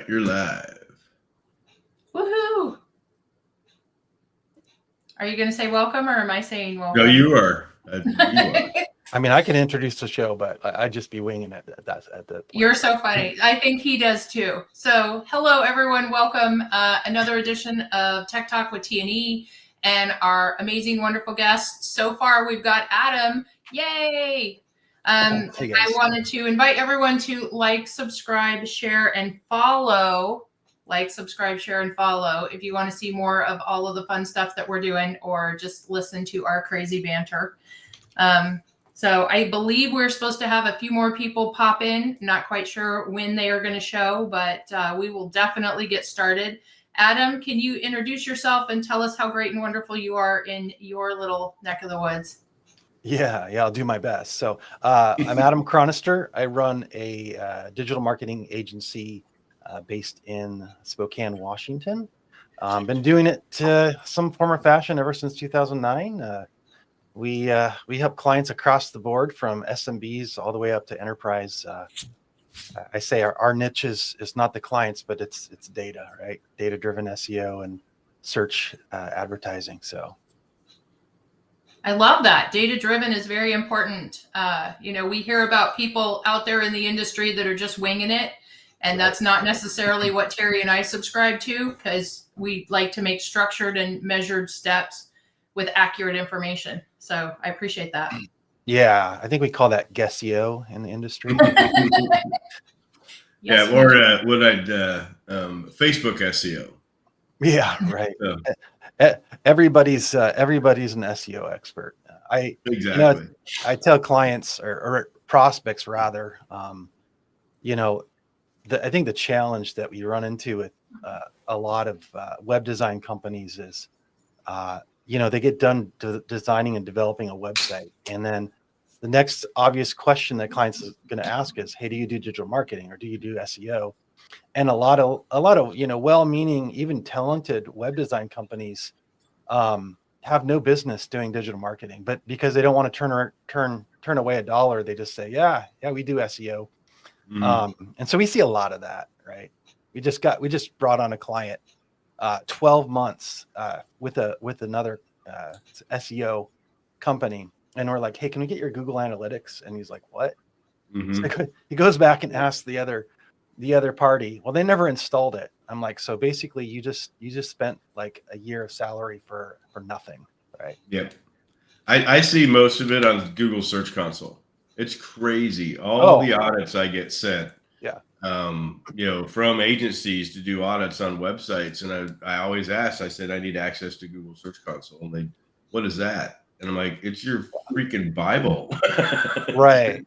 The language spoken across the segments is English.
you're live. Woohoo! Are you going to say welcome, or am I saying welcome? No, you are. You are. I mean, I can introduce the show, but I'd just be winging it at that point. You're so funny. I think he does too. So, hello everyone. Welcome. Another edition of Tech Talk with T&E and our amazing, wonderful guests. So far, we've got Adam. Yay! Hey, I wanted to invite everyone to like, subscribe, share, and follow. Like, subscribe, share, and follow if you want to see more of all of the fun stuff that we're doing, or just listen to our crazy banter. So I believe we're supposed to have a few more people pop in. Not quite sure when they are going to show, but we will definitely get started. Adam, can you introduce yourself and tell us how great and wonderful you are in your little neck of the woods? Yeah, I'll do my best. So I'm Adam Chronister. I run a digital marketing agency based in Spokane, Washington. Been doing it some form or fashion ever since 2009. We help clients across the board, from SMBs all the way up to enterprise. I say our niche is not the clients, but it's data, right? Data-driven SEO and search advertising. So I love that. Data-driven is very important. We hear about people out there in the industry that are just winging it, and that's not necessarily what Terry and I subscribe to, because we like to make structured and measured steps with accurate information. So I appreciate that. yeah, I think we call that SEO in the industry. Yes, Yeah, or Facebook SEO. Yeah, right. Everybody's an SEO expert. Exactly. I tell clients or prospects rather, I think the challenge that we run into with a lot of web design companies is, they get done designing and developing a website, and then the next obvious question that clients is going to ask is, "Hey, do you do digital marketing or do you do SEO?" And a lot of well-meaning, even talented web design companies have no business doing digital marketing, but because they don't want to turn away a dollar, they just say, "Yeah, we do SEO." Mm-hmm. And so we see a lot of that, right? We just brought on a client, 12 months with another SEO company, and we're like, "Hey, can we get your Google Analytics?" And he's like, "What?" Mm-hmm. So he goes back and asks the other party. Well, they never installed it. I'm like, so basically you just spent like a year of salary for nothing, right? Yep. I see most of it on Google Search Console. It's crazy. All the audits I get sent. Yeah. From agencies to do audits on websites. And I always ask, I said, I need access to Google Search Console. And what is that? And I'm like, it's your freaking Bible. Right.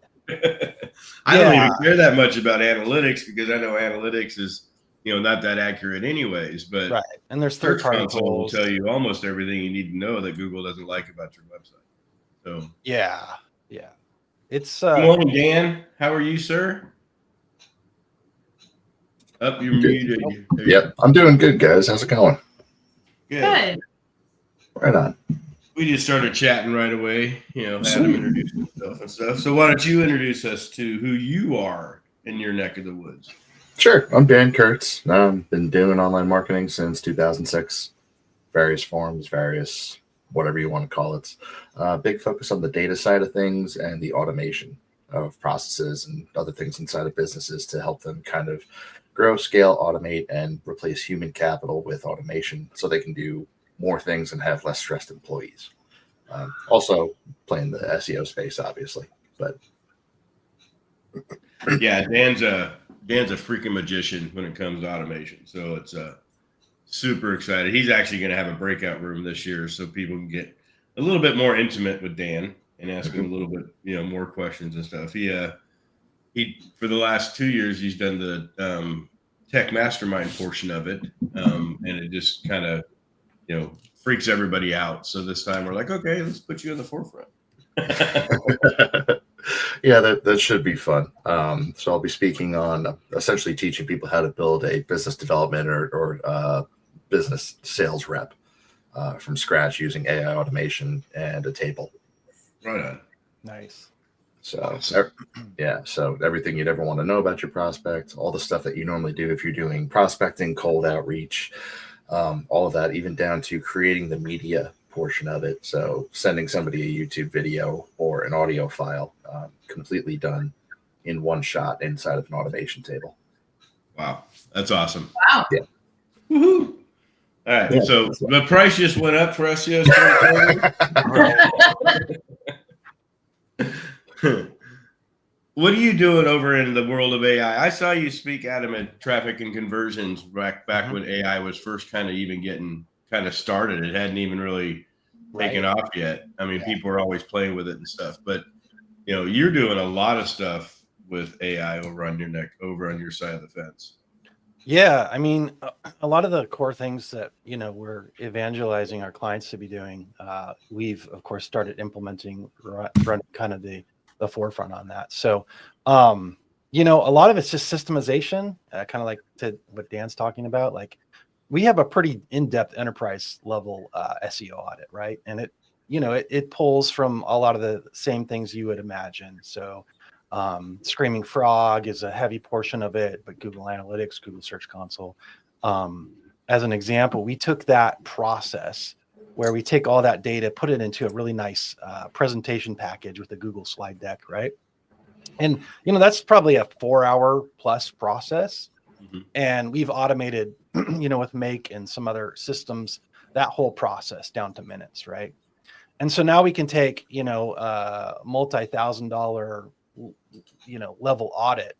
I don't even care that much about analytics, because I know analytics is, not that accurate anyways, but right. And there's third-party tools will tell you almost everything you need to know that Google doesn't like about your website. So yeah. It's good morning, Dan. How are you, sir? You're muted. Yep, I'm doing good, guys. How's it going? Good. Right on. We just started chatting right away. Adam introduced himself and stuff. So why don't you introduce us to who you are in your neck of the woods? Sure. I'm Dan Kurtz. I've been doing online marketing since 2006. Various forms, various whatever you want to call it. Big focus on the data side of things and the automation of processes and other things inside of businesses to help them kind of grow, scale, automate, and replace human capital with automation so they can do more things and have less stressed employees. Also playing the SEO space, obviously, but yeah, Dan's a freaking magician when it comes to automation. So it's super excited. He's actually going to have a breakout room this year, so people can get a little bit more intimate with Dan and ask him a little bit, more questions and stuff. He for the last 2 years, he's done the tech mastermind portion of it, and it just kind of freaks everybody out. So this time we're like, okay, let's put you in the forefront. Yeah, that should be fun. So I'll be speaking on essentially teaching people how to build a business development or business sales rep from scratch using AI automation and a table. Right on. Nice. So, Awesome. so everything you'd ever want to know about your prospect, all the stuff that you normally do if you're doing prospecting, cold outreach, all of that, even down to creating the media portion of it. So sending somebody a YouTube video or an audio file, completely done in one shot inside of an automation table. Wow, that's awesome. Wow. Yeah. Woohoo. All right, Yeah. so the price just went up for SEOs. What are you doing over in the world of AI? I saw you speak, Adam, at Traffic and Conversions back when AI was first kind of even getting kind of started. It hadn't even really taken off yet. I mean, people are always playing with it and stuff, but you're doing a lot of stuff with AI over on your side of the fence. Yeah, I mean, a lot of the core things that we're evangelizing our clients to be doing, we've of course started implementing, running kind of the forefront on that. So, a lot of it's just systemization, kind of like to what Dan's talking about. Like, we have a pretty in-depth enterprise level SEO audit, right? And it pulls from a lot of the same things you would imagine. So. Screaming Frog is a heavy portion of it, but Google Analytics, Google Search Console. As an example, we took that process where we take all that data, put it into a really nice presentation package with a Google slide deck, right? And, that's probably a 4-hour plus process. Mm-hmm. And we've automated, with Make and some other systems, that whole process down to minutes, right? And so now we can take, multi-$1,000 level audit,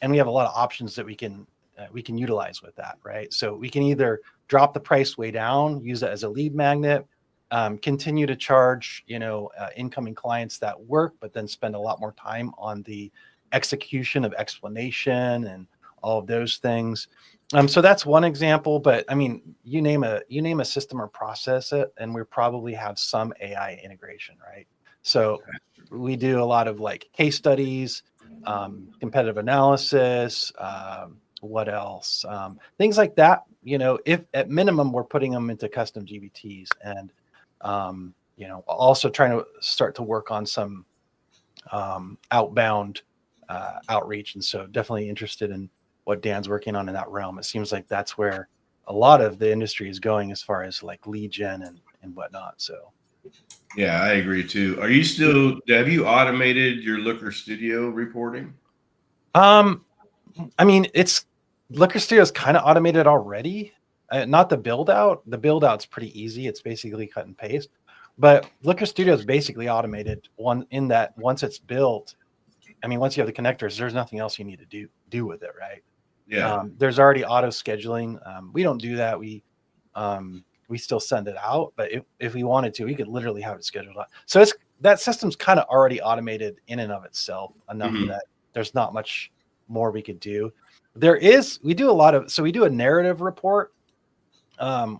and we have a lot of options that we can utilize with that, right? So we can either drop the price way down, use it as a lead magnet, continue to charge incoming clients that work, but then spend a lot more time on the execution of explanation and all of those things. So that's one example, but I mean, you name a system or process it, and we probably have some AI integration, right? So we do a lot of like case studies, competitive analysis, what else? Things like that. If at minimum we're putting them into custom GBTs, and also trying to start to work on some outbound outreach. And so definitely interested in what Dan's working on in that realm. It seems like that's where a lot of the industry is going as far as like lead gen and whatnot. So. Yeah, I agree too. Have you automated your Looker Studio reporting? I mean, Looker Studio is kind of automated already. Not the build out. The build out's pretty easy. It's basically cut and paste. But Looker Studio is basically automated in that once it's built, I mean, once you have the connectors, there's nothing else you need to do with it, right? Yeah. There's already auto scheduling. We don't do that. We still send it out, but if we wanted to, we could literally have it scheduled out. So that system's kind of already automated in and of itself enough that there's not much more we could do. We do a narrative report,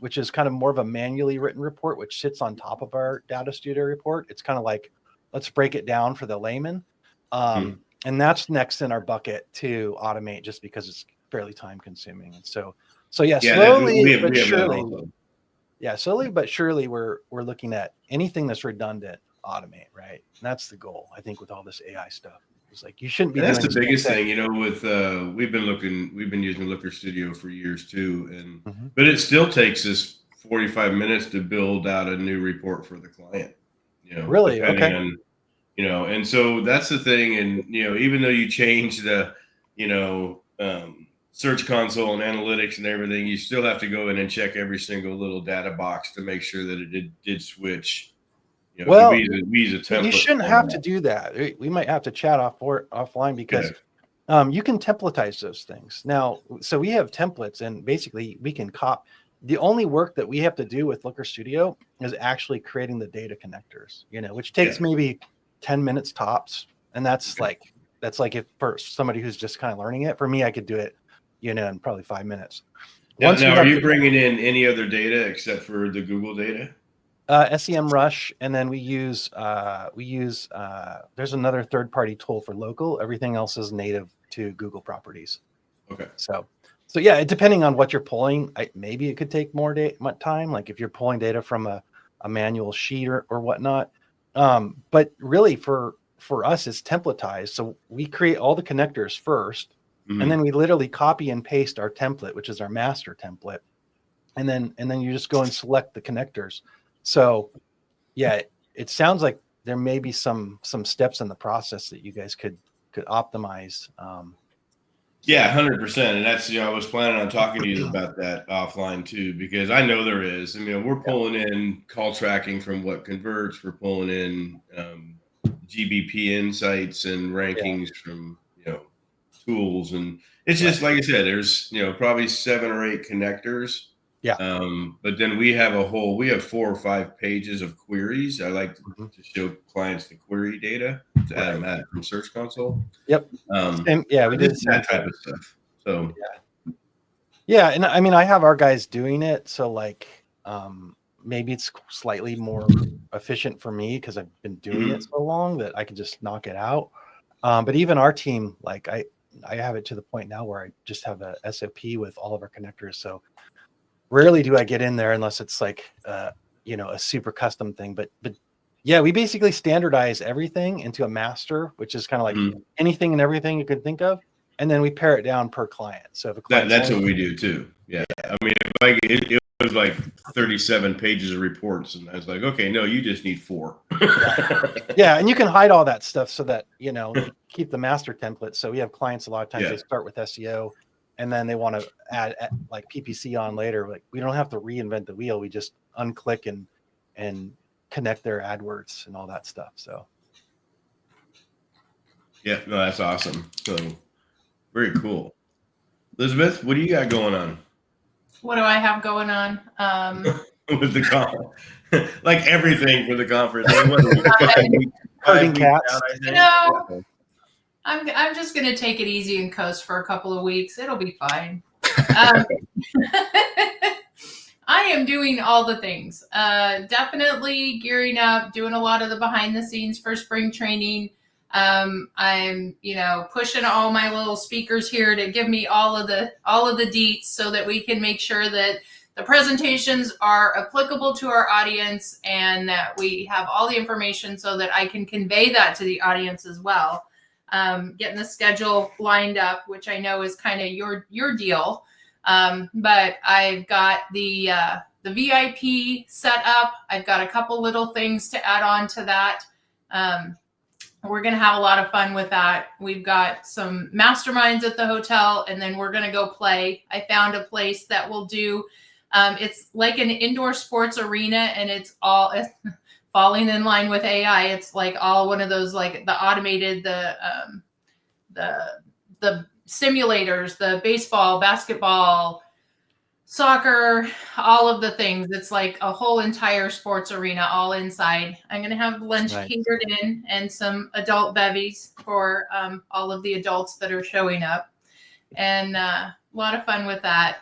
which is kind of more of a manually written report, which sits on top of our data studio report. It's kind of like, let's break it down for the layman. And that's next in our bucket to automate, just because it's fairly time consuming. And so yeah, slowly but surely we're looking at anything that's redundant, automate, right? And that's the goal, I think, with all this AI stuff. It's like you shouldn't be. And that's the biggest thing, with we've been using Looker Studio for years too, and but it still takes us 45 minutes to build out a new report for the client. Really? Okay. On, and so that's the thing, and even though you change the Search Console and analytics and everything, you still have to go in and check every single little data box to make sure that it did switch. Well, we use a template. You shouldn't have to do that. We might have to chat offline, because you can templatize those things now. So we have templates, and basically we can the only work that we have to do with Looker Studio is actually creating the data connectors, which takes maybe 10 minutes tops. And that's like if for somebody who's just kind of learning it. For me, I could do it, in probably 5 minutes. Now, are you bringing in any other data except for the Google data? SEMrush, and then we use there's another third-party tool for local. Everything else is native to Google properties. Okay. So yeah, depending on what you're pulling, maybe it could take more time. Like if you're pulling data from a manual sheet or whatnot. But really, for for us is templatized. So we create all the connectors first, Mhm. and then we literally copy and paste our template, which is our master template. And then you just go and select the connectors. So yeah, it sounds like there may be some steps in the process that you guys could optimize. Yeah, 100%. And that's, I was planning on talking to you about that offline too, because I know there is. I mean, we're pulling in call tracking from what converts. We're pulling in GBP insights and rankings from, tools. And it's just, like I said, there's, probably 7 or 8 connectors. Yeah. But then we have 4 or 5 pages of queries. I like Mhm. to show clients the query data to Adam from Search Console. Yep. We did that type of stuff. So yeah, and I mean, I have our guys doing it, so like maybe it's slightly more efficient for me because I've been doing it so long that I can just knock it out. But even our team, like I have it to the point now where I just have a SOP with all of our connectors. So rarely do I get in there unless it's like a super custom thing. But yeah, we basically standardize everything into a master, which is kind of like anything and everything you could think of, and then we pare it down per client. So if a client that's what we do too. Yeah. I mean, it was like 37 pages of reports, and I was like, okay, no, you just need 4. Yeah, and you can hide all that stuff so that keep the master template. So we have clients a lot of times they start with SEO, and then they want to add like PPC on later. Like we don't have to reinvent the wheel. We just unclick and connect their AdWords and all that stuff. So yeah, no, that's awesome. So very cool. Elizabeth, what do you got going on? What do I have going on? With the conference, like everything for the conference. Herding cats. I'm just gonna take it easy and coast for a couple of weeks. It'll be fine. I am doing all the things. Definitely gearing up, doing a lot of the behind the scenes for spring training. I'm, pushing all my little speakers here to give me all of the deets so that we can make sure that the presentations are applicable to our audience and that we have all the information so that I can convey that to the audience as well. Getting the schedule lined up, which I know is kind of your deal. But I've got the VIP set up. I've got a couple little things to add on to that. We're going to have a lot of fun with that. We've got some masterminds at the hotel, and then we're going to go play. I found a place that will do, it's like an indoor sports arena, and it's falling in line with AI. It's like all one of those, like the automated, the simulators, the baseball, basketball, soccer, all of the things. It's like a whole entire sports arena all inside. I'm going to have lunch catered in and some adult bevies for all of the adults that are showing up, and a lot of fun with that.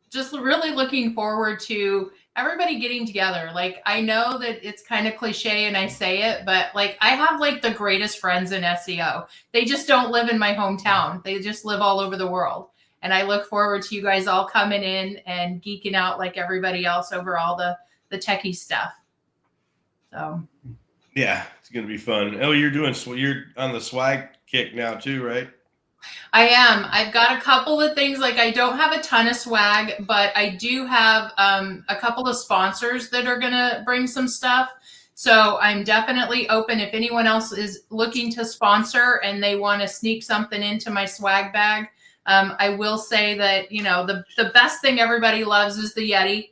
Just really looking forward to everybody getting together. Like, I know that it's kind of cliche and I say it, but like I have like the greatest friends in SEO. They just don't live in my hometown. They just live all over the world. And I look forward to you guys all coming in and geeking out like everybody else over all the techie stuff. So yeah, it's going to be fun. Oh, you're on the swag kick now too, right? I am. I've got a couple of things. Like, I don't have a ton of swag, but I do have a couple of sponsors that are going to bring some stuff. So I'm definitely open if anyone else is looking to sponsor and they want to sneak something into my swag bag. I will say that, the best thing everybody loves is the Yeti.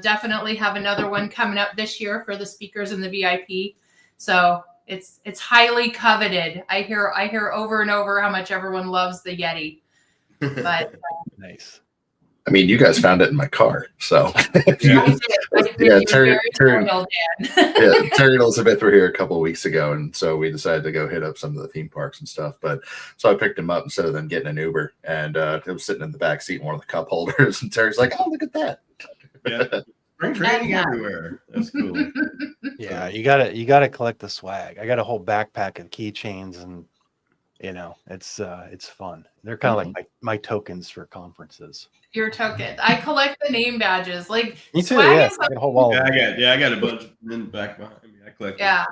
Definitely have another one coming up this year for the speakers and the VIP. So it's highly coveted. I hear over and over how much everyone loves the Yeti. But nice. I mean, you guys found it in my car, so I did. yeah, Terry and Elisabeth were here a couple of weeks ago, and so we decided to go hit up some of the theme parks and stuff. But so I picked him up instead of them getting an Uber, and it was sitting in the back seat in one of the cup holders. And Terry's like, "Oh, look at that!" Yeah, spring training everywhere. That's cool. Yeah, you gotta collect the swag. I got a whole backpack of keychains and It's fun. They're kind of like my tokens for conferences. Your token. I collect the name badges. Like Me too. swag Yeah, is like, a whole wall. I got a bunch in the back behind me. I collect. yeah.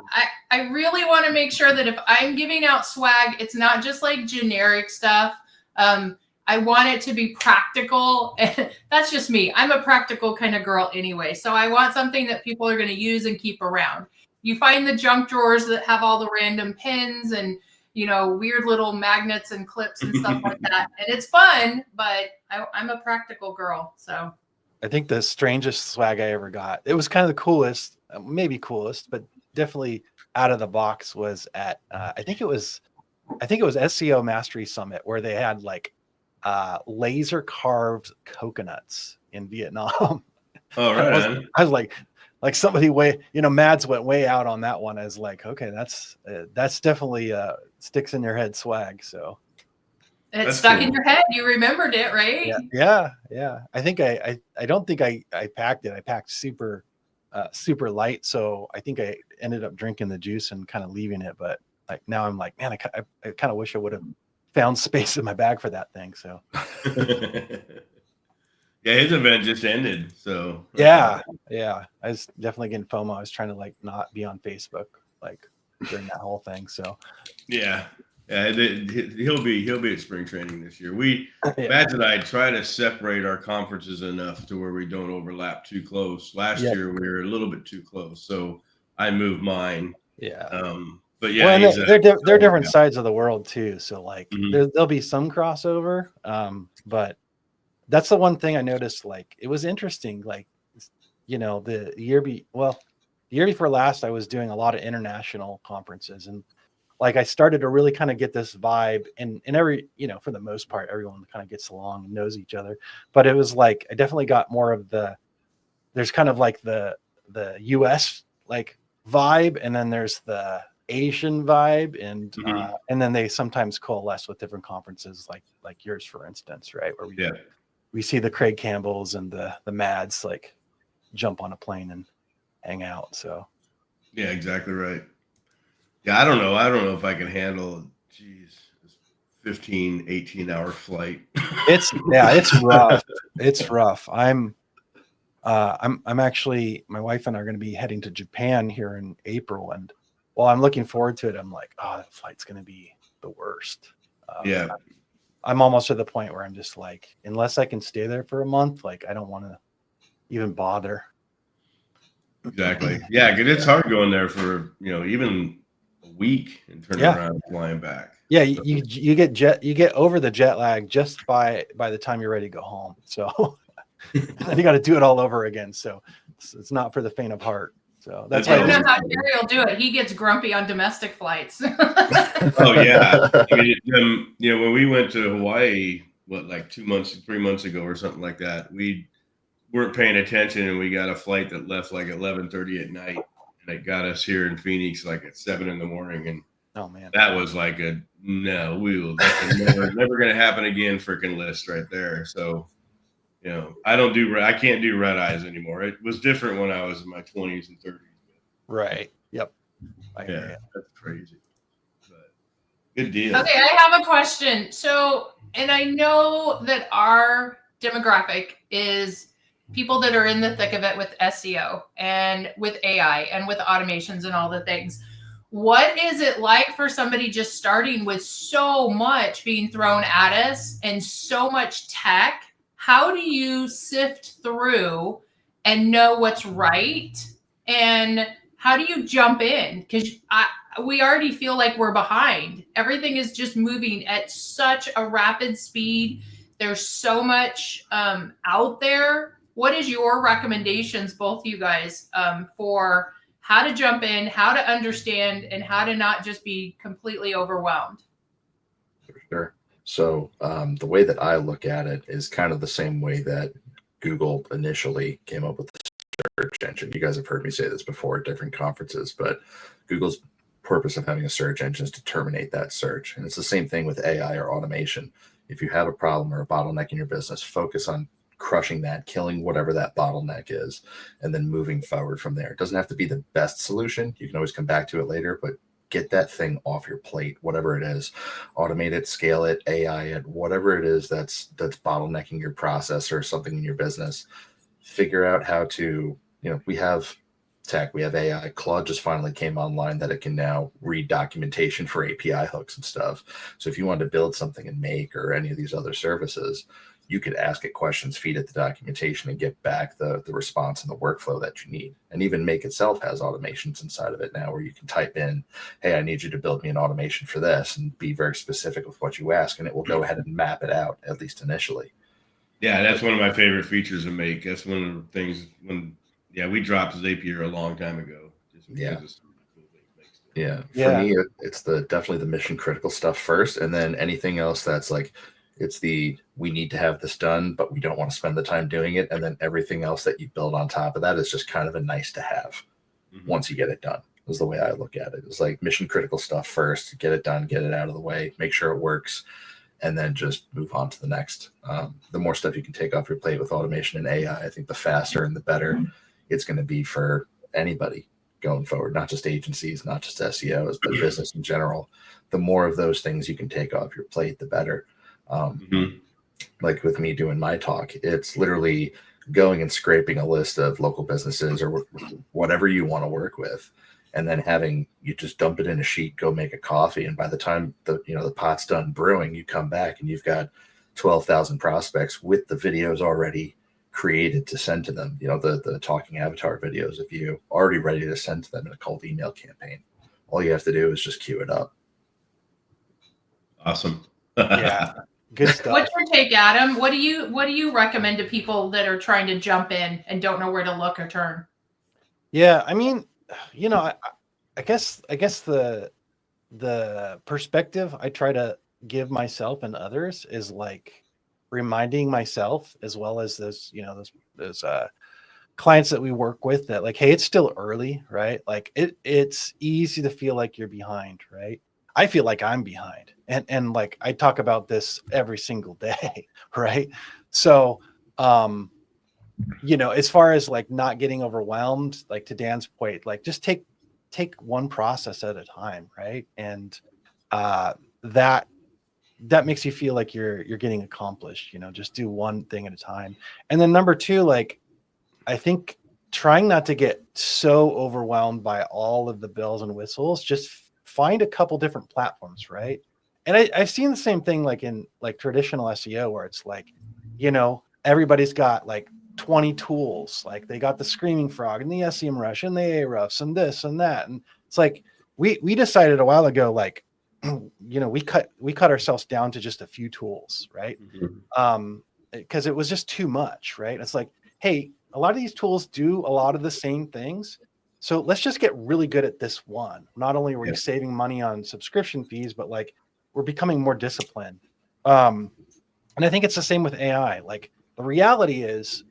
I really want to make sure that if I'm giving out swag, it's not just like generic stuff. I want it to be practical. That's just me. I'm a practical kind of girl anyway. So I want something that people are going to use and keep around. You find the junk drawers that have all the random pins and, weird little magnets and clips and stuff like that. And it's fun, but I'm a practical girl. So I think the strangest swag I ever got, it was kind of the coolest, maybe coolest, but definitely out of the box was at, I think it was SEO Mastery Summit, where they had like laser carved coconuts in Vietnam. Oh, right. I was like somebody Mads went way out on that one. I was like, okay, that's definitely sticks in your head swag. So it's stuck in your head. You remembered it, right? Yeah. I think I don't think I packed it. I packed super light. So I think I ended up drinking the juice and kind of leaving it. But like now I'm like, man, I kind of wish I would have found space in my bag for that thing. So yeah, his event just ended. So yeah. I was definitely getting FOMO. I was trying to like not be on Facebook like during that whole thing. So yeah, he'll be at spring training this year. Matt and I try to separate our conferences enough to where we don't overlap too close. Last year we were a little bit too close, so I moved mine. Yeah. But yeah, they're different sides of the world too. So like there'll be some crossover. But that's the one thing I noticed. Like it was interesting. Like, the year before last, I was doing a lot of international conferences, and like I started to really kind of get this vibe, and every, for the most part, everyone kind of gets along and knows each other. But it was like I definitely got more of there's kind of like the US like vibe, and then there's the Asian vibe, and then they sometimes coalesce with different conferences like yours, for instance, right? Where we see the Craig Campbells and the Mads like jump on a plane and hang out. So yeah, exactly right. Yeah, I don't know if I can handle 15, 18-hour flight. It's rough. It's rough. I'm actually, my wife and I are going to be heading to Japan here in April, and while I'm looking forward to it, I'm like, oh, that flight's going to be the worst. Yeah. I'm almost to the point where I'm just like, unless I can stay there for a month, like I don't want to even bother. Exactly. Yeah, because it's hard going there for, even a week and turning around and flying back. Yeah, you get over the jet lag just by the time you're ready to go home. So and you got to do it all over again. So it's not for the faint of heart. So that's I don't know how Terry will do it. He gets grumpy on domestic flights. Oh yeah. I mean, when we went to Hawaii, like 3 months ago or something like that, we weren't paying attention, and we got a flight that left like 11:30 at night, and it got us here in Phoenix like at 7 a.m. And oh man, that was like that's never going to happen again. Freaking list right there. So. I can't do red eyes anymore. It was different when I was in my 20s and 30s. Right. Yep. Yeah, that's crazy. But good deal. Okay, I have a question. So, and I know that our demographic is people that are in the thick of it with SEO and with AI and with automations and all the things. What is it like for somebody just starting with so much being thrown at us and so much tech? How do you sift through and know what's right? And how do you jump in? Because we already feel like we're behind. Everything is just moving at such a rapid speed. There's so much out there. What is your recommendations, both you guys, for how to jump in, how to understand, and how to not just be completely overwhelmed? For sure. So the way that I look at it is kind of the same way that Google initially came up with the search engine. You guys have heard me say this before at different conferences, but Google's purpose of having a search engine is to terminate that search. And it's the same thing with AI or automation. If you have a problem or a bottleneck in your business, focus on crushing that, killing whatever that bottleneck is, and then moving forward from there. It doesn't have to be the best solution. You can always come back to it later, but get that thing off your plate, whatever it is. Automate it, scale it, AI it, whatever it is that's bottlenecking your process or something in your business. Figure out how to, we have tech, we have AI. Claude just finally came online that it can now read documentation for API hooks and stuff. So if you wanted to build something in Make or any of these other services, you could ask it questions, feed it the documentation, and get back the response and the workflow that you need. And even Make itself has automations inside of it now where you can type in, hey, I need you to build me an automation for this, and be very specific with what you ask, and it will go ahead and map it out, at least initially. Yeah, that's one of my favorite features of Make. That's one of the things we dropped Zapier a long time ago. Just because of some of the cool things Make's doing. Yeah. For me, it's definitely the mission critical stuff first, and then anything else that's like, it's we need to have this done, but we don't want to spend the time doing it. And then everything else that you build on top of that is just kind of a nice to have once you get it done, is the way I look at it. It's like mission critical stuff first, get it done, get it out of the way, make sure it works, and then just move on to the next. The more stuff you can take off your plate with automation and AI, I think the faster and the better it's going to be for anybody going forward, not just agencies, not just SEOs, but business in general. The more of those things you can take off your plate, the better. Like with me doing my talk, it's literally going and scraping a list of local businesses or whatever you want to work with, and then having you just dump it in a sheet, go make a coffee, and by the time the pot's done brewing, you come back and you've got 12,000 prospects with the videos already created to send to them. The talking avatar videos of you already ready to send to them in a cold email campaign. All you have to do is just queue it up. Awesome. Yeah. Good stuff. What's your take, Adam? What do you recommend to people that are trying to jump in and don't know where to look or turn? Yeah, I mean, I guess the perspective I try to give myself and others is like reminding myself, as well as those clients that we work with, that like, hey, it's still early, right? Like it's easy to feel like you're behind, right? I feel like I'm behind, and like I talk about this every single day, right? So, as far as like not getting overwhelmed, like to Dan's point, like just take one process at a time, right? And that makes you feel like you're getting accomplished. Just do one thing at a time. And then number two, like I think trying not to get so overwhelmed by all of the bells and whistles, just find a couple different platforms, right? And I've seen the same thing like in like traditional SEO, where it's like, everybody's got like 20 tools. Like they got the Screaming Frog and the SEMrush and the Ahrefs and this and that. And it's like, we decided a while ago, like, we cut ourselves down to just a few tools, right? Because it was just too much, right? It's like, hey, a lot of these tools do a lot of the same things. So let's just get really good at this one. Not only were you saving money on subscription fees, but like we're becoming more disciplined. And I think it's the same with AI. Like the reality is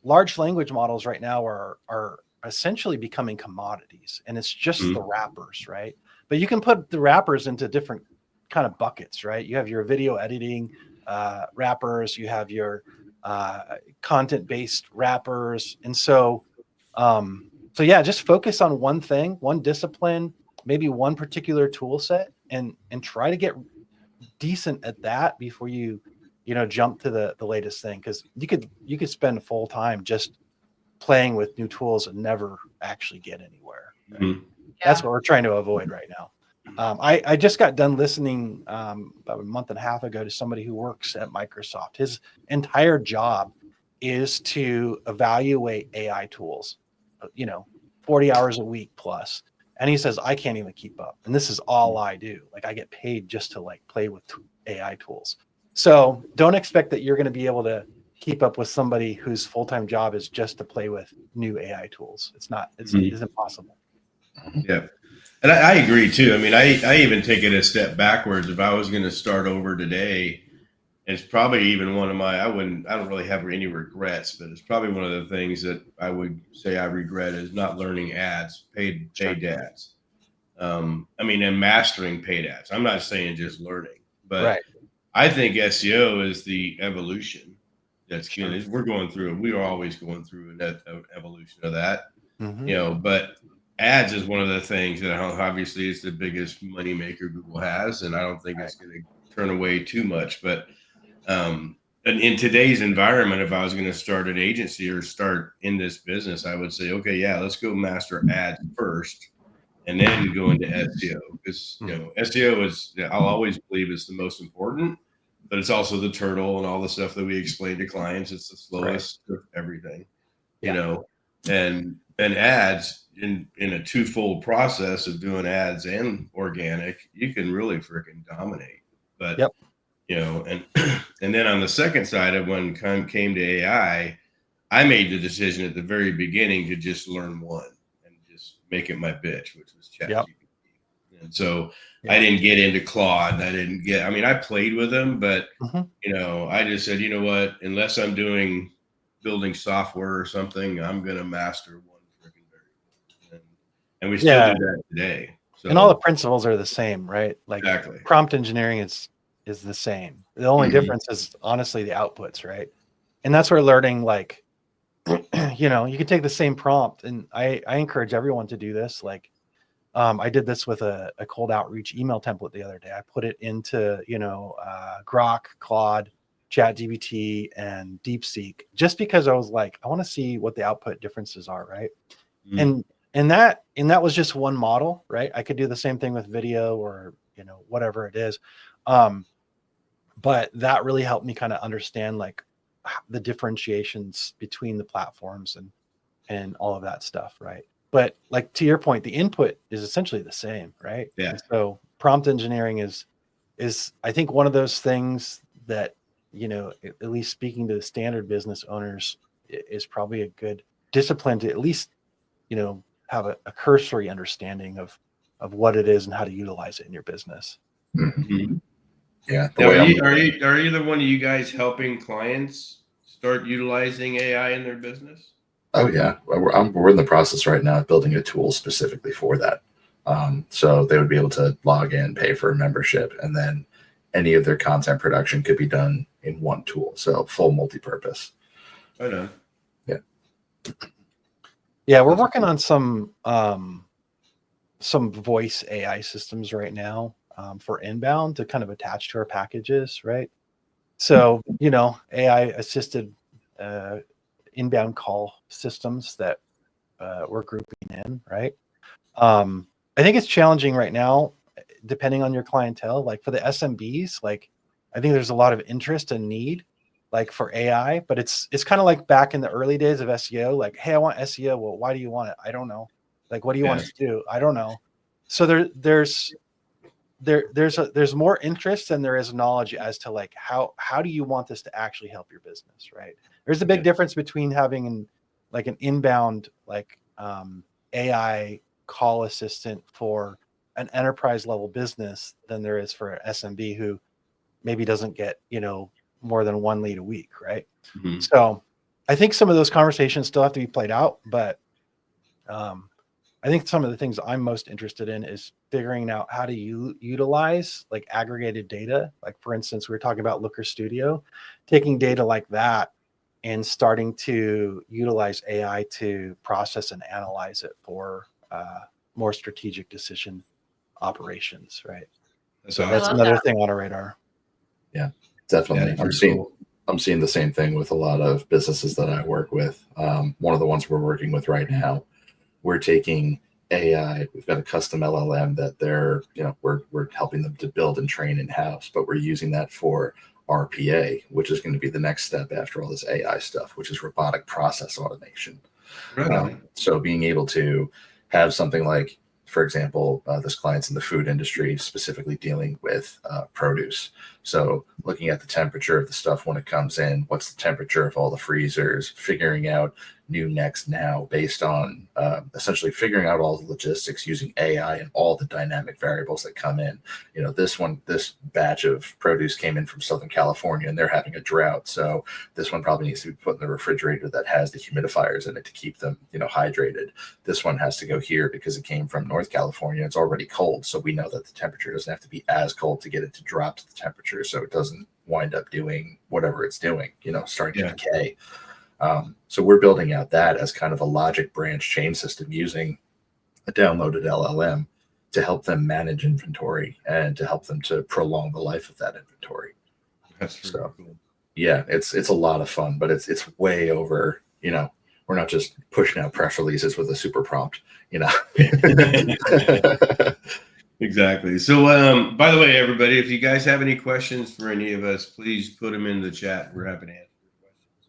large language models right now are essentially becoming commodities, and it's just the wrappers, right? But you can put the wrappers into different kind of buckets, right? You have your video editing wrappers, you have your content-based wrappers. And so just focus on one thing, one discipline, maybe one particular tool set, and try to get decent at that before you jump to the latest thing. Because you could spend full time just playing with new tools and never actually get anywhere. Right? That's what we're trying to avoid right now. I just got done listening about a month and a half ago to somebody who works at Microsoft. His entire job is to evaluate AI tools, 40 hours a week plus. And he says, I can't even keep up. And this is all I do. Like I get paid just to like play with AI tools. So don't expect that you're going to be able to keep up with somebody whose full-time job is just to play with new AI tools. It's impossible. Yeah. And I agree too. I mean, I even take it a step backwards. If I was going to start over today, it's probably even one of I don't really have any regrets, but it's probably one of the things that I would say I regret is not learning ads, paid ads. And mastering paid ads. I'm not saying just learning, but I think SEO is the evolution. That's good. We are always going through an evolution of that, but ads is one of the things that obviously is the biggest money maker Google has, and I don't think it's going to turn away too much. But and in today's environment, if I was going to start an agency or start in this business, I would say, okay, yeah, let's go master ads first, and then go into SEO, because SEO is, I'll always believe, it's the most important, but it's also the turtle and all the stuff that we explain to clients. It's the slowest of everything, and ads in a twofold process of doing ads and organic, you can really freaking dominate. But and then on the second side of when came to AI, I made the decision at the very beginning to just learn one and just make it my bitch, which was ChatGPT. And so I didn't get into Claude. I played with them, but I just said, you know what, unless I'm building software or something, I'm going to master one freaking variable. And we still do that today. So, and all the principles are the same, right? Like prompt engineering is the same. The only difference is honestly the outputs, right? And that's where learning, like, you can take the same prompt, and I encourage everyone to do this. Like, I did this with a cold outreach email template the other day. I put it into, Grok, Claude, ChatGPT, and DeepSeek, just because I was like, I want to see what the output differences are, right? And that was just one model, right? I could do the same thing with video or, whatever it is. But that really helped me kind of understand like the differentiations between the platforms and all of that stuff, right? But like to your point, the input is essentially the same, right? Yeah. And so prompt engineering is I think one of those things that, at least speaking to the standard business owners, is probably a good discipline to at least, have a cursory understanding of what it is and how to utilize it in your business. Mm-hmm. Yeah. Now, are either one of you guys helping clients start utilizing AI in their business? Oh yeah, we're in the process right now of building a tool specifically for that. So they would be able to log in, pay for a membership, and then any of their content production could be done in one tool. So full multi-purpose. I know. Yeah. Yeah, we're working on some voice AI systems right now for inbound to kind of attach to our packages, right? So, AI assisted inbound call systems that we're grouping in, right? I think it's challenging right now, depending on your clientele. Like for the SMBs, like I think there's a lot of interest and need, like for AI, but it's kind of like back in the early days of SEO. Like, hey, I want SEO. Well, why do you want it? I don't know. Like, what do you want it to do? I don't know. So there's more interest than there is knowledge as to like how do you want this to actually help your business, right? There's a big difference between having an inbound AI call assistant for an enterprise level business than there is for an SMB who maybe doesn't get more than one lead a week, right? Mm-hmm. So I think some of those conversations still have to be played out, but I think some of the things I'm most interested in is figuring out how to utilize like aggregated data. Like for instance, we were talking about Looker Studio, taking data like that and starting to utilize AI to process and analyze it for more strategic decision operations, right? So that's another thing on our radar. Yeah, definitely. I'm seeing the same thing with a lot of businesses that I work with. One of the ones we're working with right now, we're taking AI. We've got a custom LLM that we're helping them to build and train in-house, but we're using that for RPA, which is going to be the next step after all this AI stuff, which is robotic process automation. Right. So being able to have something like, for example, this client's in the food industry, specifically dealing with produce. So looking at the temperature of the stuff when it comes in, what's the temperature of all the freezers, figuring out new next now based on essentially figuring out all the logistics using AI and all the dynamic variables that come in. This batch of produce came in from Southern California and they're having a drought. So this one probably needs to be put in the refrigerator that has the humidifiers in it to keep them, hydrated. This one has to go here because it came from North California. It's already cold. So we know that the temperature doesn't have to be as cold to get it to drop to the temperature. So it doesn't wind up doing whatever it's doing, starting to decay. So we're building out that as kind of a logic branch chain system using a downloaded LLM to help them manage inventory and to help them to prolong the life of that inventory. That's pretty cool. Yeah, it's a lot of fun, but it's way over, we're not just pushing out press releases with a super prompt, Exactly. So, by the way, everybody, if you guys have any questions for any of us, please put them in the chat. We're happy to answer your questions.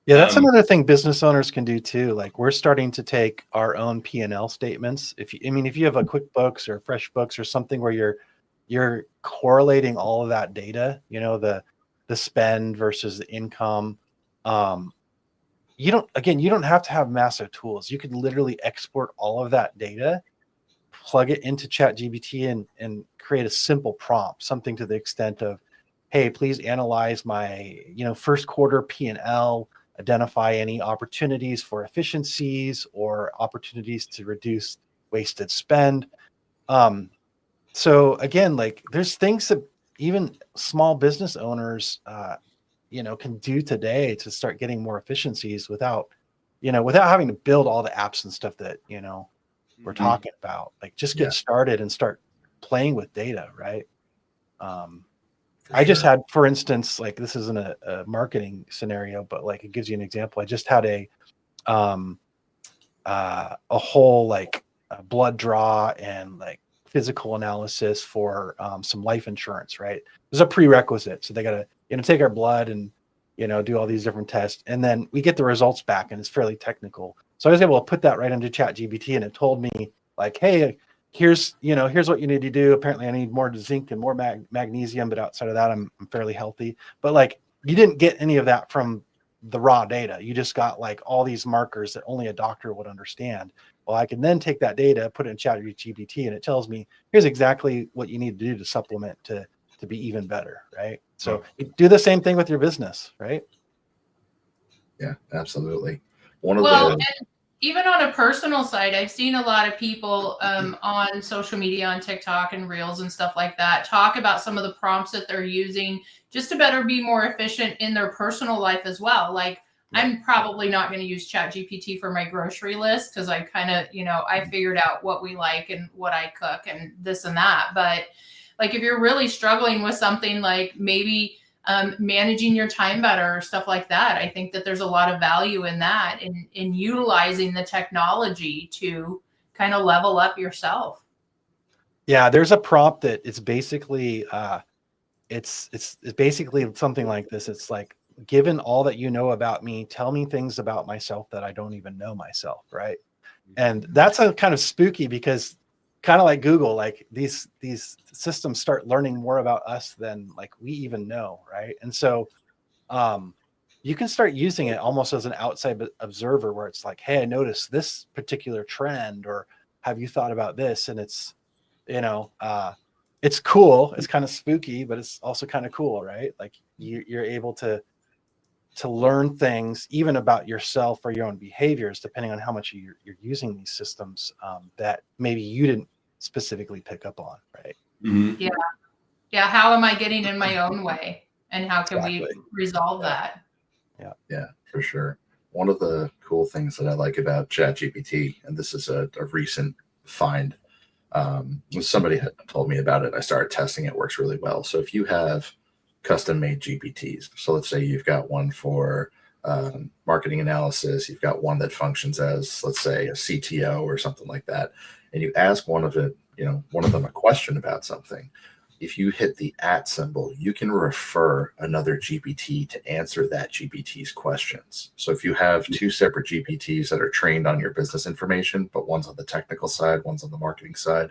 Yeah, that's another thing business owners can do too. Like we're starting to take our own P&L statements. If you have a QuickBooks or FreshBooks or something where you're correlating all of that data, the spend versus the income. You don't have to have massive tools. You could literally export all of that data, plug it into ChatGPT and create a simple prompt, something to the extent of, hey, please analyze my, first quarter P&L, identify any opportunities for efficiencies or opportunities to reduce wasted spend. So again, like there's things that even small business owners, can do today to start getting more efficiencies without having to build all the apps and stuff that, we're talking about. Like just get started and start playing with data, right? I just had, for instance, like this isn't a marketing scenario, but like it gives you an example. I just had a whole like blood draw and like physical analysis for some life insurance, right? There's a prerequisite. So they got to, take our blood and, do all these different tests. And then we get the results back and it's fairly technical. So I was able to put that right into ChatGPT and it told me like, hey, here's what you need to do. Apparently I need more zinc and more magnesium, but outside of that, I'm fairly healthy. But like, you didn't get any of that from the raw data. You just got like all these markers that only a doctor would understand. Well, I can then take that data, put it in ChatGPT, and it tells me, here's exactly what you need to do to supplement to be even better, right? So you do the same thing with your business, right? Yeah, absolutely. And even on a personal side, I've seen a lot of people on social media, on TikTok and Reels and stuff like that, talk about some of the prompts that they're using just to better be more efficient in their personal life as well. Like I'm probably not going to use ChatGPT for my grocery list because I kind of, I figured out what we like and what I cook and this and that. But like if you're really struggling with something like maybe managing your time better or stuff like that, I think that there's a lot of value in that, in utilizing the technology to kind of level up yourself. Yeah, there's a prompt that it's basically it's basically something like this. It's like, given all that you know about me, tell me things about myself that I don't even know myself, right? And that's a kind of spooky because kind of like Google, like these systems start learning more about us than like we even know, right? And so you can start using it almost as an outside observer where it's like, hey, I noticed this particular trend, or have you thought about this? And it's, it's cool. It's kind of spooky, but it's also kind of cool, right? Like you're able to learn things even about yourself or your own behaviors, depending on how much you're using these systems that maybe you didn't specifically pick up on, right? Mm-hmm. Yeah. How am I getting in my own way, and how can we resolve that? Yeah, for sure. One of the cool things that I like about ChatGPT, and this is a recent find, somebody had told me about it. I started testing it. Works really well. So if you have custom made GPTs, so let's say you've got one for marketing analysis, you've got one that functions as, let's say, a CTO or something like that, and you ask one of them a question about something. If you hit the @ symbol, you can refer another GPT to answer that GPT's questions. So if you have two separate GPTs that are trained on your business information, but one's on the technical side, one's on the marketing side,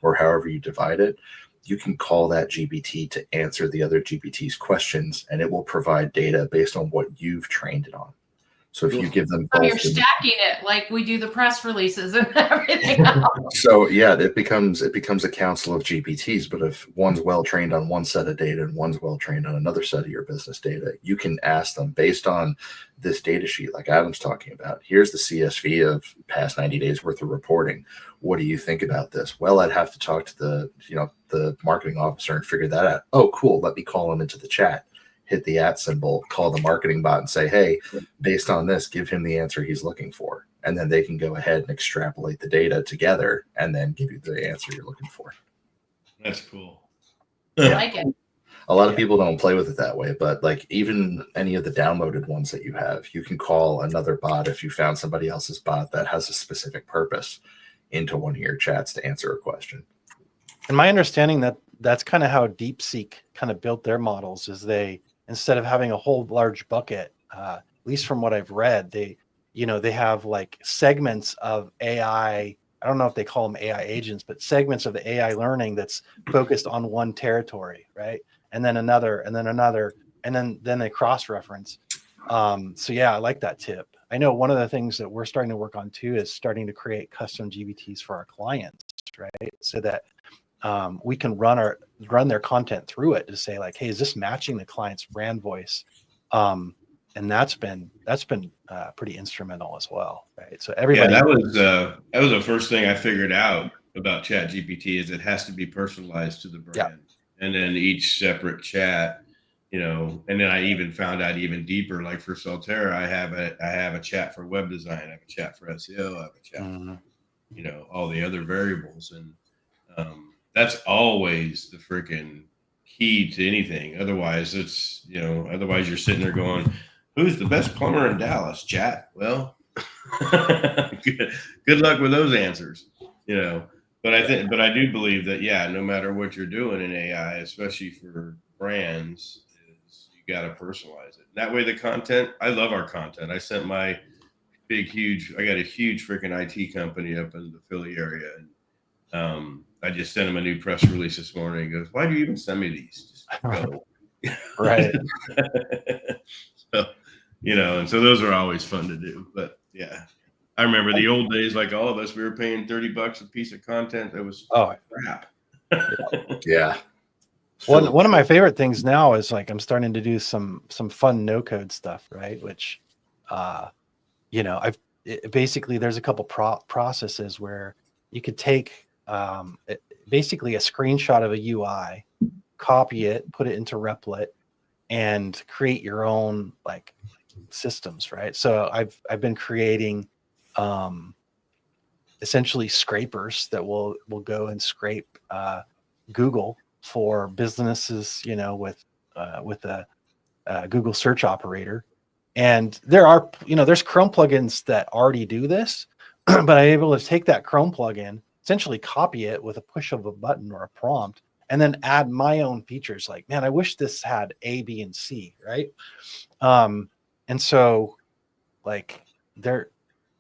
or however you divide it, you can call that GPT to answer the other GPT's questions, and it will provide data based on what you've trained it on. So if you give them both, you're stacking it like we do the press releases and everything else. So yeah, it becomes a council of GPTs. But if one's well trained on one set of data and one's well trained on another set of your business data, you can ask them based on this data sheet, like Adam's talking about. Here's the CSV of past 90 days worth of reporting. What do you think about this? Well, I'd have to talk to the marketing officer and figure that out. Oh, cool. Let me call him into the chat. Hit the @ symbol, call the marketing bot and say, hey, based on this, give him the answer he's looking for. and then they can go ahead and extrapolate the data together and then give you the answer you're looking for. That's cool. I like it. A lot of people don't play with it that way, but like even any of the downloaded ones that you have, you can call another bot if you found somebody else's bot that has a specific purpose into one of your chats to answer a question. And my understanding that that's kind of how DeepSeek kind of built their models is they, instead of having a whole large bucket, at least from what I've read, they have like segments of AI. I don't know if they call them AI agents, but segments of the AI learning that's focused on one territory, right? And then another, and then another, and then they cross-reference. So yeah, I like that tip. I know one of the things that we're starting to work on too is starting to create custom GBTs for our clients, right? So that we can run their content through it to say like, hey, is this matching the client's brand voice? And that's been pretty instrumental as well, right? So everybody. Yeah, that was the first thing I figured out about ChatGPT is it has to be personalized to the brand. Yeah. And then each separate chat, and then I even found out even deeper, like for Solterra, I have a chat for web design, I have a chat for SEO, I have a chat for, all the other variables. And that's always the freaking key to anything. Otherwise otherwise you're sitting there going, who's the best plumber in Dallas? Chat. Well, good luck with those answers, But I do believe that, no matter what you're doing in AI, especially for brands, is you got to personalize it. That way, the content. I love our content. I sent my I got a huge freaking IT company up in the Philly area, and I just sent him a new press release this morning. He goes, "Why do you even send me these? Just go." Right. So, and so those are always fun to do. But yeah. I remember the old days, like all of us, we were paying $30 a piece of content. That was crap. Yeah. One of my favorite things now is like I'm starting to do some fun no code stuff, right? Which, basically there's a couple processes where you could take basically a screenshot of a UI, copy it, put it into Replit, and create your own like systems, right? So I've been creating essentially scrapers that will go and scrape Google for businesses, with a Google search operator. And there's Chrome plugins that already do this, but I'm able to take that Chrome plugin, essentially copy it with a push of a button or a prompt, and then add my own features. Like, man, I wish this had A, B, and C, right? And so like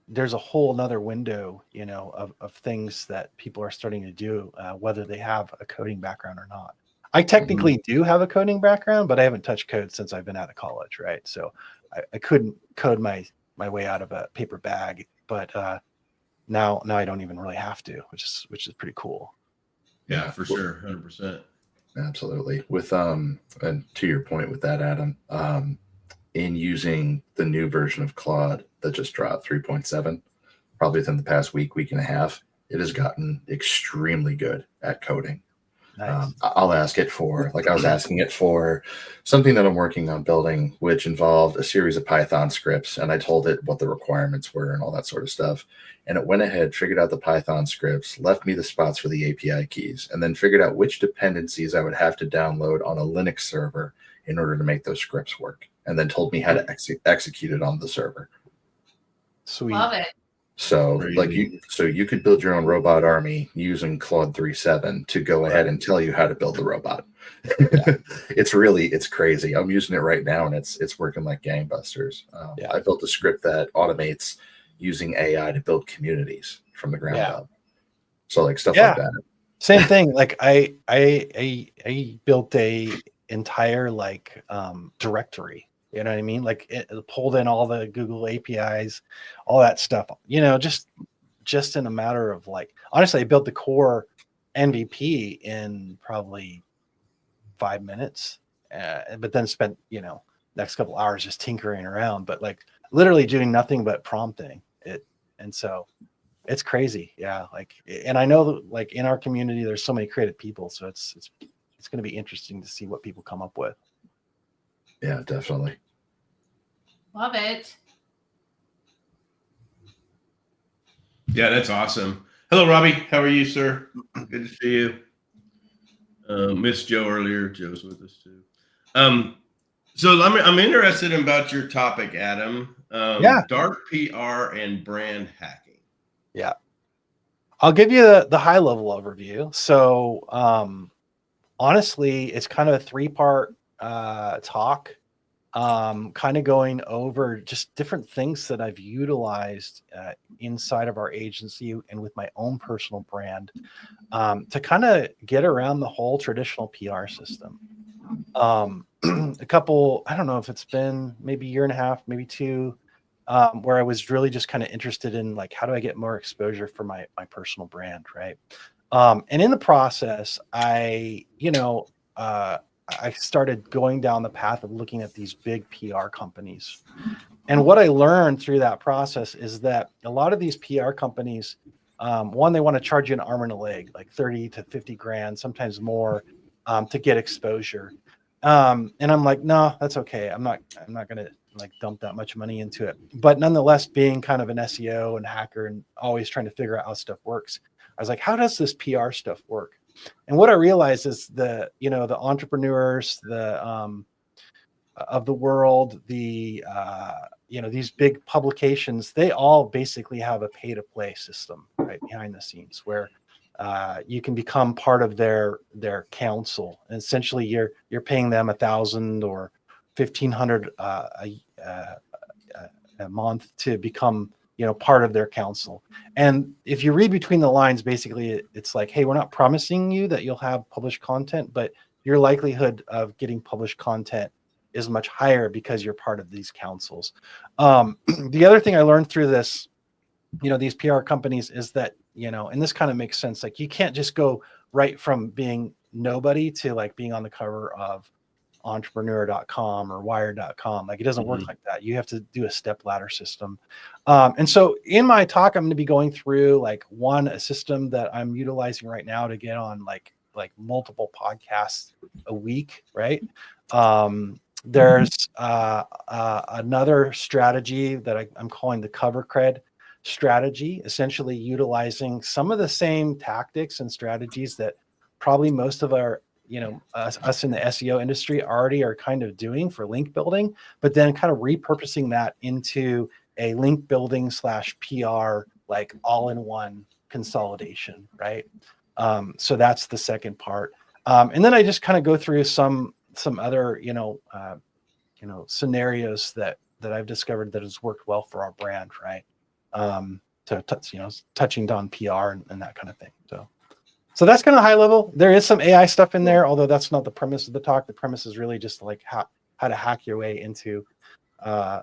there's a whole nother window, of things that people are starting to do, whether they have a coding background or not. I technically do have a coding background, but I haven't touched code since I've been out of college, right? So I couldn't code my way out of a paper bag, but now I don't even really have to, which is pretty cool. Yeah, for sure, 100%. Absolutely. With and to your point with that, Adam, in using the new version of Claude that just dropped 3.7, probably within the past week and a half, it has gotten extremely good at coding. Nice. I'll ask it for, like I was asking it for something that I'm working on building, which involved a series of Python scripts. And I told it what the requirements were and all that sort of stuff. And it went ahead, figured out the Python scripts, left me the spots for the API keys, and then figured out which dependencies I would have to download on a Linux server in order to make those scripts work. And then told me how to execute it on the server. Sweet. Love it. So you could build your own robot army using Claude 3.7 to go ahead and tell you how to build the robot. It's crazy. I'm using it right now and it's working like gangbusters. I built a script that automates using AI to build communities from the ground up. So like stuff like that. Same thing. Like I built a entire directory. You know what I mean? Like it pulled in all the Google APIs, all that stuff, just in a matter of honestly, I built the core MVP in probably 5 minutes, but then spent, next couple hours just tinkering around, but literally doing nothing but prompting it. And so it's crazy. Yeah. And I know that in our community, there's so many creative people. So it's going to be interesting to see what people come up with. Yeah, definitely. Love it. Yeah, that's awesome. Hello, Robbie. How are you, sir? Good to see you. Missed Joe earlier. Joe's with us too. So I'm interested about your topic, Adam. Yeah. Dark PR and brand hacking. Yeah. I'll give you the high level overview. So honestly, it's kind of a 3-part talk, kind of going over just different things that I've utilized inside of our agency and with my own personal brand to kind of get around the whole traditional PR system. A couple, I don't know if it's been maybe a year and a half, maybe 2, where I was really just kind of interested in like, how do I get more exposure for my personal brand, right? And in the process, I started going down the path of looking at these big PR companies. And what I learned through that process is that a lot of these PR companies, one, they want to charge you an arm and a leg, like 30 to 50 grand, sometimes more, to get exposure. And I'm like, no, that's okay. I'm not going to like dump that much money into it. But nonetheless, being kind of an SEO and hacker and always trying to figure out how stuff works, I was like, how does this PR stuff work? And what I realized is the entrepreneurs, of the world, these big publications, they all basically have a pay to play system right behind the scenes where you can become part of their council. And essentially you're paying them $1,000 or $1,500 a month to become part of their council. And if you read between the lines, basically it's like, hey, we're not promising you that you'll have published content, but your likelihood of getting published content is much higher because you're part of these councils. The other thing I learned through this, these PR companies is that, and this kind of makes sense. Like you can't just go right from being nobody to like being on the cover of entrepreneur.com or wired.com. Like it doesn't work like that. You have to do a step ladder system. And so in my talk, I'm going to be going through like a system that I'm utilizing right now to get on like multiple podcasts a week. Right. There's another strategy that I'm calling the cover cred strategy, essentially utilizing some of the same tactics and strategies that probably most of our us in the SEO industry already are kind of doing for link building, but then kind of repurposing that into a link building / PR, like all-in-one consolidation, right? So that's the second part. And then I just kind of go through some other, scenarios that I've discovered that has worked well for our brand, right? Touching on PR and that kind of thing. So that's kind of high level. There is some AI stuff in there, although that's not the premise of the talk. The premise is really just like how to hack your way into a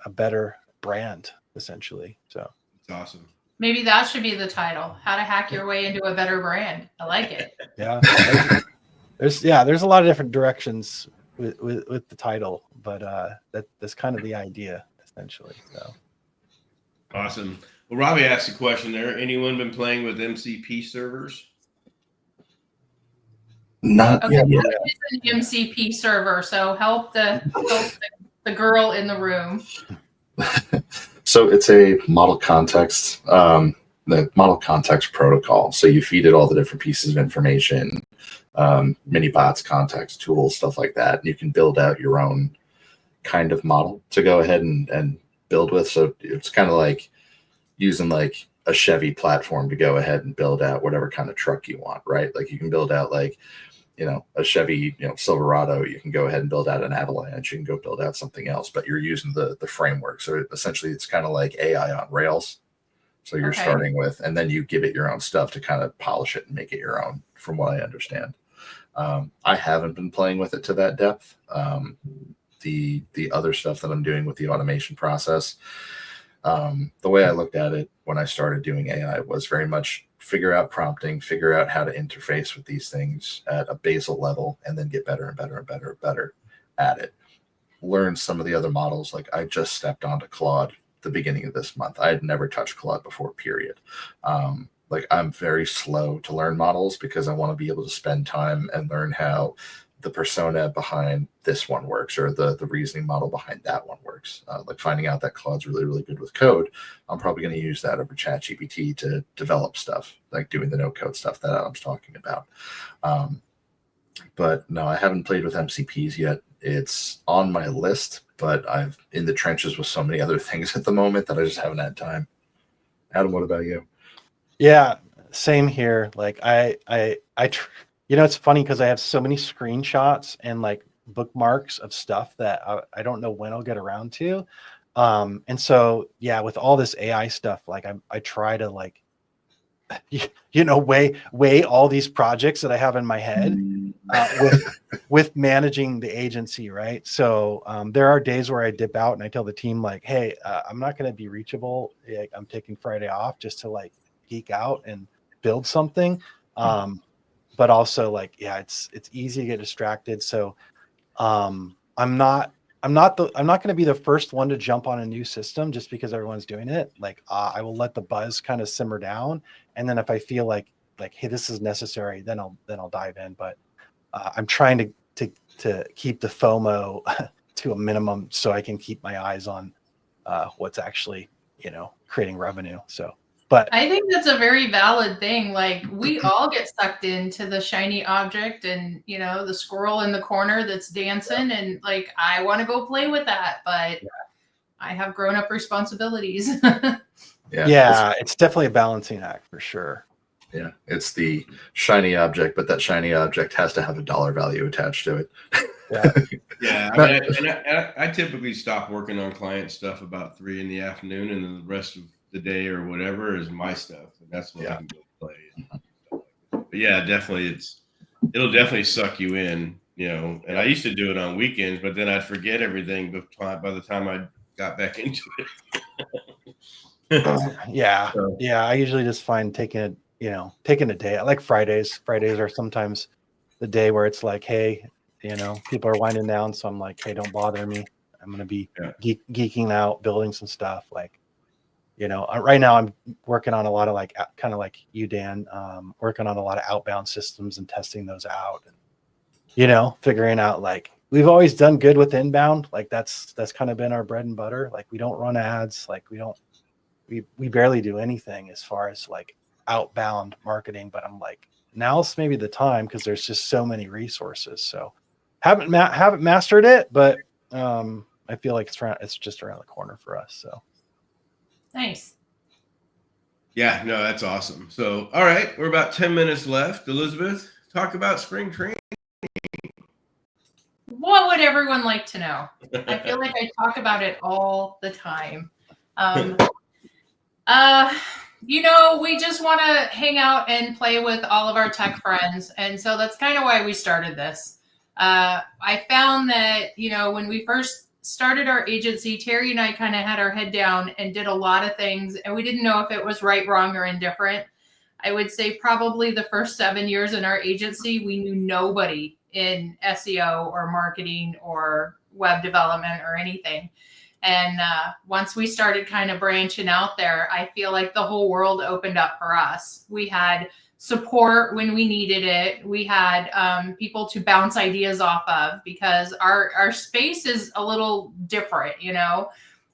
better brand, essentially. So it's awesome. Maybe that should be the title: How to Hack Your Way into a Better Brand. I like it. Yeah. There's a lot of different directions with the title, but that's kind of the idea, essentially. So awesome. Well, Robbie asked a question there. Anyone been playing with MCP servers? Not yet. It's an MCP server, so help the girl in the room. So it's a model context, the model context protocol. So you feed it all the different pieces of information, mini bots, context tools, stuff like that. You can build out your own kind of model to go ahead and build with. So it's kind of like using like a Chevy platform to go ahead and build out whatever kind of truck you want, right? Like you can build out like, a Chevy, Silverado. You can go ahead and build out an Avalanche. You can go build out something else, but you're using the framework. So essentially it's kind of like AI on rails. So you're starting with, and then you give it your own stuff to kind of polish it and make it your own, from what I understand. I haven't been playing with it to that depth. The other stuff that I'm doing with the automation process, the way I looked at it when I started doing AI was very much figure out prompting, figure out how to interface with these things at a basal level, and then get better and better and better and better at it. Learn some of the other models. Like I just stepped onto Claude the beginning of this month. I had never touched Claude before, period. Like I'm very slow to learn models because I want to be able to spend time and learn how the persona behind this one works, or the reasoning model behind that one works. Like finding out that Claude's really, really good with code, I'm probably going to use that over ChatGPT to develop stuff, like doing the no code stuff that Adam's talking about. But no, I haven't played with MCPs yet. It's on my list, but I'm in the trenches with so many other things at the moment that I just haven't had time. Adam, what about you? Yeah, same here. Like it's funny because I have so many screenshots and like bookmarks of stuff that I don't know when I'll get around to. And so, yeah, with all this AI stuff, like I try to like, weigh all these projects that I have in my head with managing the agency. Right. So there are days where I dip out and I tell the team like, hey, I'm not going to be reachable. Like, I'm taking Friday off just to like geek out and build something. But also like, yeah, it's easy to get distracted. So I'm not going to be the first one to jump on a new system just because everyone's doing it. Like I will let the buzz kind of simmer down, and then if I feel like hey, this is necessary, then I'll dive in. But I'm trying to keep the FOMO to a minimum so I can keep my eyes on what's actually creating revenue. So. But I think that's a very valid thing. Like we all get sucked into the shiny object and, the squirrel in the corner that's dancing and like, I want to go play with that, but I have grown up responsibilities. Yeah, it's definitely a balancing act for sure. Yeah, it's the shiny object, but that shiny object has to have a dollar value attached to it. Yeah. I mean, I typically stop working on client stuff about 3 in the afternoon, and then the rest of the day or whatever is my stuff, and that's when I can go play. But yeah, definitely, it'll definitely suck you in, And I used to do it on weekends, but then I'd forget everything by the time I got back into it. Yeah. I usually just find taking a day. I like Fridays. Fridays are sometimes the day where it's like, hey, people are winding down, so I'm like, hey, don't bother me. I'm gonna be geeking out, building some stuff. Like, right now I'm working on a lot of like kind of like you, Dan, working on a lot of outbound systems and testing those out, and figuring out like we've always done good with inbound. Like that's kind of been our bread and butter. Like we don't run ads. Like we barely do anything as far as like outbound marketing. But I'm like, now's maybe the time because there's just so many resources. So haven't mastered it, but I feel like it's just around the corner for us. So. Nice. Yeah, no, that's awesome. So, all right, we're about 10 minutes left. Elisabeth, talk about spring training. What would everyone like to know? I feel like I talk about it all the time. We just want to hang out and play with all of our tech friends. And so that's kind of why we started this. I found that, when we first started our agency, Terry and I kind of had our head down and did a lot of things, and we didn't know if it was right, wrong, or indifferent. I would say probably the first 7 years in our agency, we knew nobody in SEO or marketing or web development or anything. And once we started kind of branching out there, I feel like the whole world opened up for us. We had support when we needed it. We had people to bounce ideas off of because our space is a little different,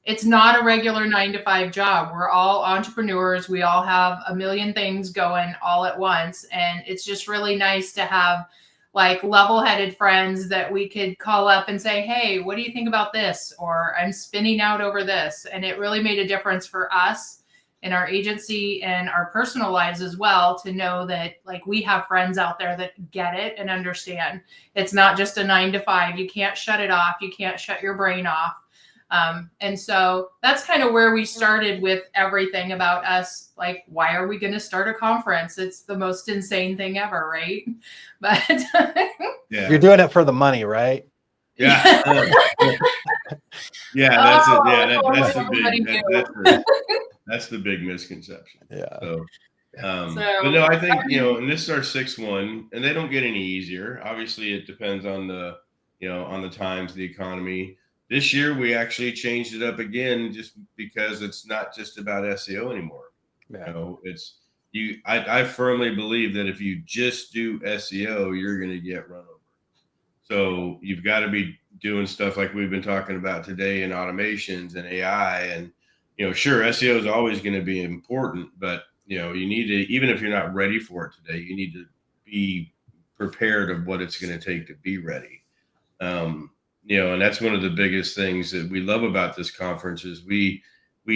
It's not a regular 9-to-5 job. We're all entrepreneurs. We all have a million things going all at once. And it's just really nice to have like level-headed friends that we could call up and say, hey, what do you think about this? Or I'm spinning out over this. And it really made a difference for us in our agency and our personal lives as well, to know that like we have friends out there that get it and understand. It's not just a 9-to-5. You can't shut it off. You can't shut your brain off. And so that's kind of where we started with everything about us. Like, why are we going to start a conference? It's the most insane thing ever, right? But yeah, you're doing it for the money, right? Yeah. Yeah, that's it. Yeah, that's the big misconception. Yeah. So, but no, I think, and this is our 6th one, and they don't get any easier. Obviously, it depends on the times, the economy. This year, we actually changed it up again, just because it's not just about SEO anymore. Yeah. I firmly believe that if you just do SEO, you're going to get run over. So you've got to be doing stuff like we've been talking about today in automations and AI. And, sure, SEO is always going to be important, but, you need to, even if you're not ready for it today, you need to be prepared of what it's going to take to be ready. And that's one of the biggest things that we love about this conference is we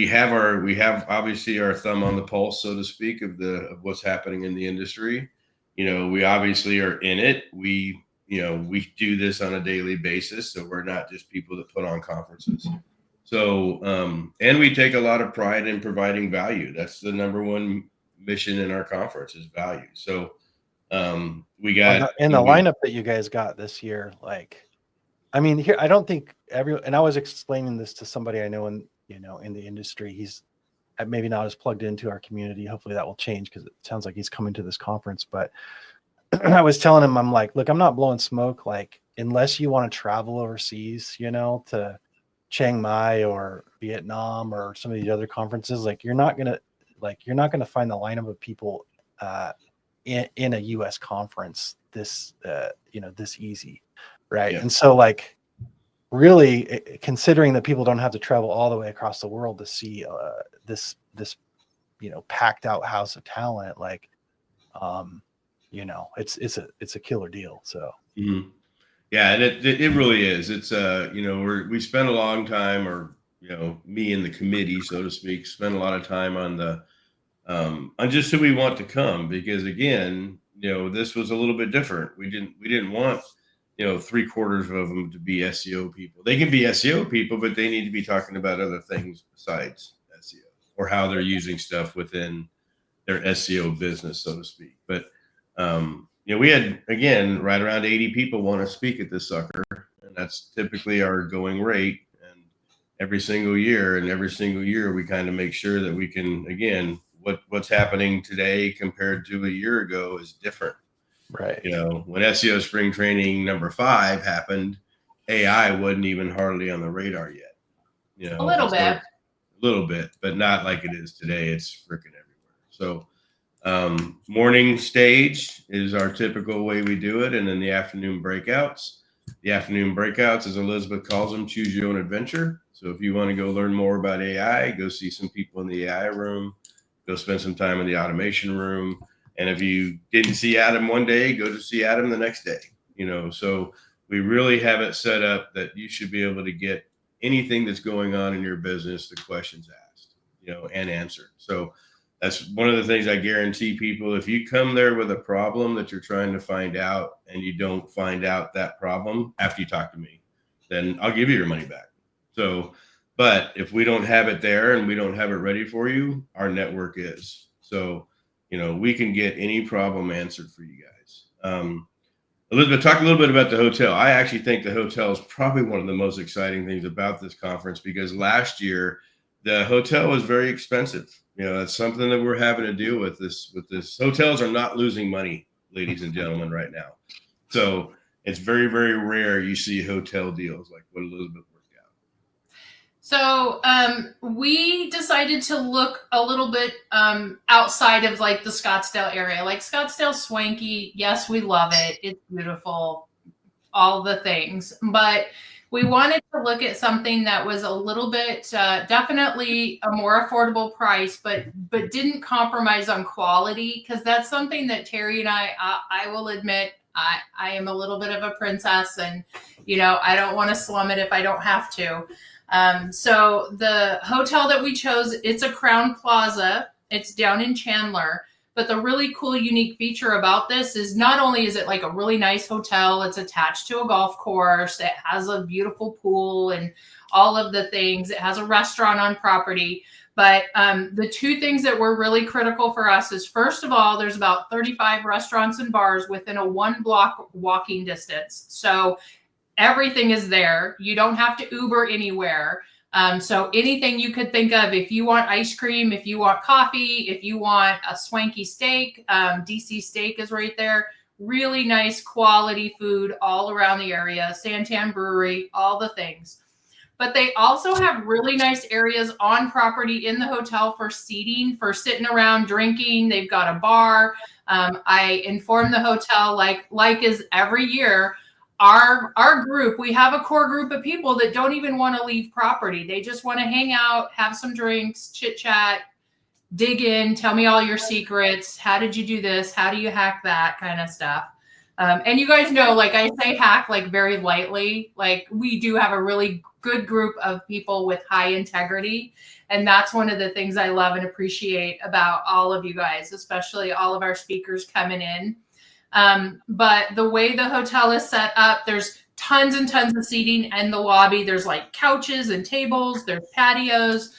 have obviously our thumb on the pulse, so to speak, of what's happening in the industry. We obviously are in it. We do this on a daily basis, so we're not just people that put on conferences. So, and we take a lot of pride in providing value. That's the number one mission in our conference is value. So, we got and the lineup that you guys got this year, here, I don't think and I was explaining this to somebody I know in the industry. He's maybe not as plugged into our community. Hopefully that will change because it sounds like he's coming to this conference. But I was telling him, I'm like, look, I'm not blowing smoke. Unless you want to travel overseas, to Chiang Mai or Vietnam or some of these other conferences, you're not gonna find the lineup of people in a U.S. conference this easy, right? Yeah. And so really considering that people don't have to travel all the way across the world to see this packed out house of talent, it's a killer deal. So yeah, and it really is. It's we spent a long time, or me and the committee, so to speak, spent a lot of time on just who we want to come, because again, this was a little bit different. We didn't want 3/4 of them to be SEO people. They can be SEO people, but they need to be talking about other things besides SEO or how they're using stuff within their SEO business, so to speak. But we had, again, right around 80 people want to speak at this sucker, and that's typically our going rate. And every single year we kind of make sure that we can, again, what's happening today compared to a year ago is different. Right. When SEO spring training number 5 happened, AI wasn't even hardly on the radar yet. A little bit, but not like it is today. It's freaking everywhere. So morning stage is our typical way we do it. And then the afternoon breakouts. The afternoon breakouts, as Elizabeth calls them, choose your own adventure. So if you want to go learn more about AI, go see some people in the AI room, go spend some time in the automation room. And if you didn't see Adam one day, go to see Adam the next day. So we really have it set up that you should be able to get anything that's going on in your business, the questions asked, and answered. So that's one of the things I guarantee people. If you come there with a problem that you're trying to find out and you don't find out that problem after you talk to me, then I'll give you your money back. So, but if we don't have it there and we don't have it ready for you, our network is. So, we can get any problem answered for you guys. Elizabeth, talk a little bit about the hotel. I actually think the hotel is probably one of the most exciting things about this conference, because last year the hotel was very expensive. That's something that we're having to deal with this. Hotels are not losing money, ladies and gentlemen, right now. So it's very, very rare you see hotel deals like what Elizabeth worked out. So we decided to look a little bit outside of the Scottsdale area. Scottsdale's swanky. Yes, we love it. It's beautiful, all the things. But we wanted to look at something that was a little bit, definitely a more affordable price, but didn't compromise on quality, because that's something that Terry and I will admit, I am a little bit of a princess, and I don't want to slum it if I don't have to. So the hotel that we chose, it's a Crown Plaza. It's down in Chandler. But the really cool, unique feature about this is not only is it a really nice hotel, it's attached to a golf course. It has a beautiful pool and all of the things. It has a restaurant on property. But the two things that were really critical for us is, first of all, there's about 35 restaurants and bars within a 1-block walking distance. So everything is there. You don't have to Uber anywhere. So anything you could think of, if you want ice cream, if you want coffee, if you want a swanky steak, DC Steak is right there. Really nice quality food all around the area. Santan Brewery, all the things. But they also have really nice areas on property in the hotel for seating, for sitting around drinking. They've got a bar. I informed the hotel, like is every year, our group, we have a core group of people that don't even want to leave property. They just want to hang out, have some drinks, chit chat, dig in, tell me all your secrets. How did you do this? How do you hack that kind of stuff? And you guys know, like I say hack like very lightly, like we do have a really good group of people with high integrity. And that's one of the things I love and appreciate about all of you guys, especially all of our speakers coming in. But the way the hotel is set up, there's tons and tons of seating in the lobby. There's like couches and tables, there's patios.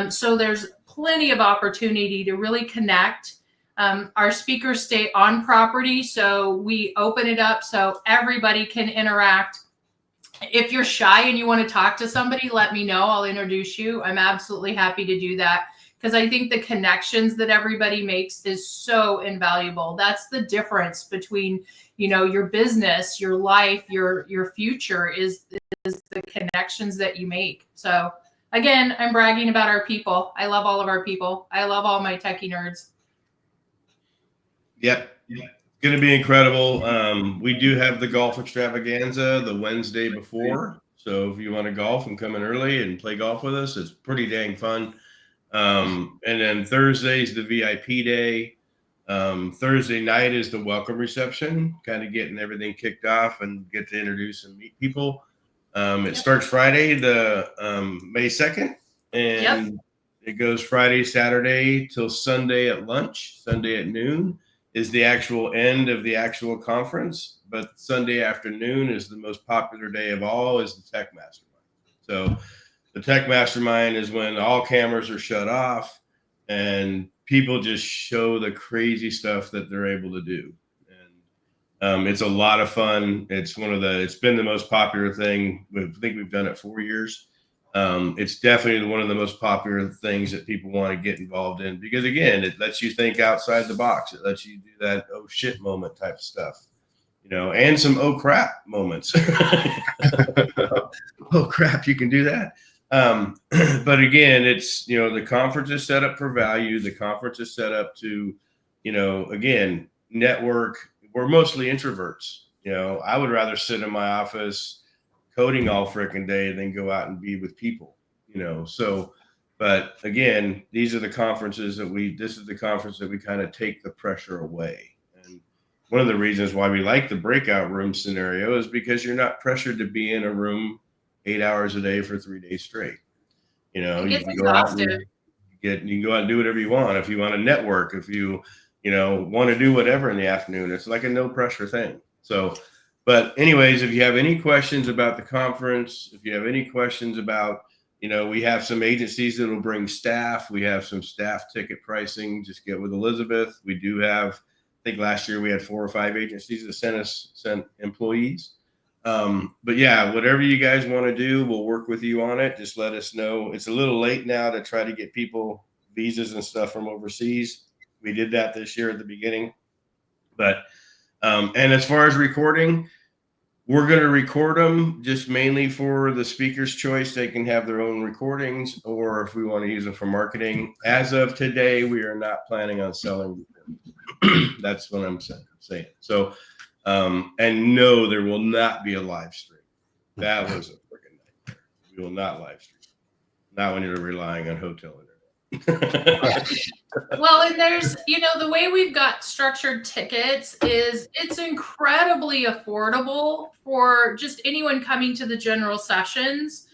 So there's plenty of opportunity to really connect. Our speakers stay on property, so we open it up so everybody can interact. If you're shy and you want to talk to somebody, let me know. I'll introduce you. I'm absolutely happy to do that because I think the connections that everybody makes is so invaluable. That's the difference between, your business, your life, your future is the connections that you make. So again, I'm bragging about our people. I love all of our people. I love all my techie nerds. Yep. It's going to be incredible. We do have the golf extravaganza the Wednesday before. So if you want to golf and come in early and play golf with us, it's pretty dang fun. And then Thursday's the VIP day. Thursday night is the welcome reception, kind of getting everything kicked off and get to introduce and meet people. It starts Friday, the May 2nd, and it goes Friday, Saturday till Sunday at lunch. Sunday at noon is the actual end of the actual conference, but Sunday afternoon is the most popular day of all, is the Tech Mastermind. So the Tech Mastermind is when all cameras are shut off and people just show the crazy stuff that they're able to do. And it's a lot of fun. It's been the most popular thing. I think we've done it 4 years. It's definitely one of the most popular things that people want to get involved in because, again, it lets you think outside the box. It lets you do that oh shit moment type of stuff, and some oh crap moments. Oh crap, you can do that. But again, it's, the conference is set up for value. The conference is set up to, again, network. We're mostly introverts. I would rather sit in my office coding all freaking day than go out and be with people, so, but again, this is the conference that we kind of take the pressure away. And one of the reasons why we like the breakout room scenario is because you're not pressured to be in a room 8 hours a day for 3 days straight. You can go out and do whatever you want. If you want to network, if you, want to do whatever in the afternoon, it's like a no pressure thing. So, but anyways, if you have any questions about the conference, if you have any questions about, we have some agencies that will bring staff. We have some staff ticket pricing. Just get with Elisabeth. We do have, I think last year we had 4 or 5 agencies that sent employees. But yeah, whatever you guys want to do, we'll work with you on it. Just let us know. It's a little late now to try to get people visas and stuff from overseas. We did that this year at the beginning, but, and as far as recording, we're going to record them just mainly for the speaker's choice. They can have their own recordings, or if we want to use them for marketing. As of today, we are not planning on selling. That's what I'm saying. So, and no, there will not be a live stream. That was a freaking nightmare. We will not live stream. Not when you're relying on hotel internet. Well, and there's, the way we've got structured tickets is it's incredibly affordable for just anyone coming to the general sessions.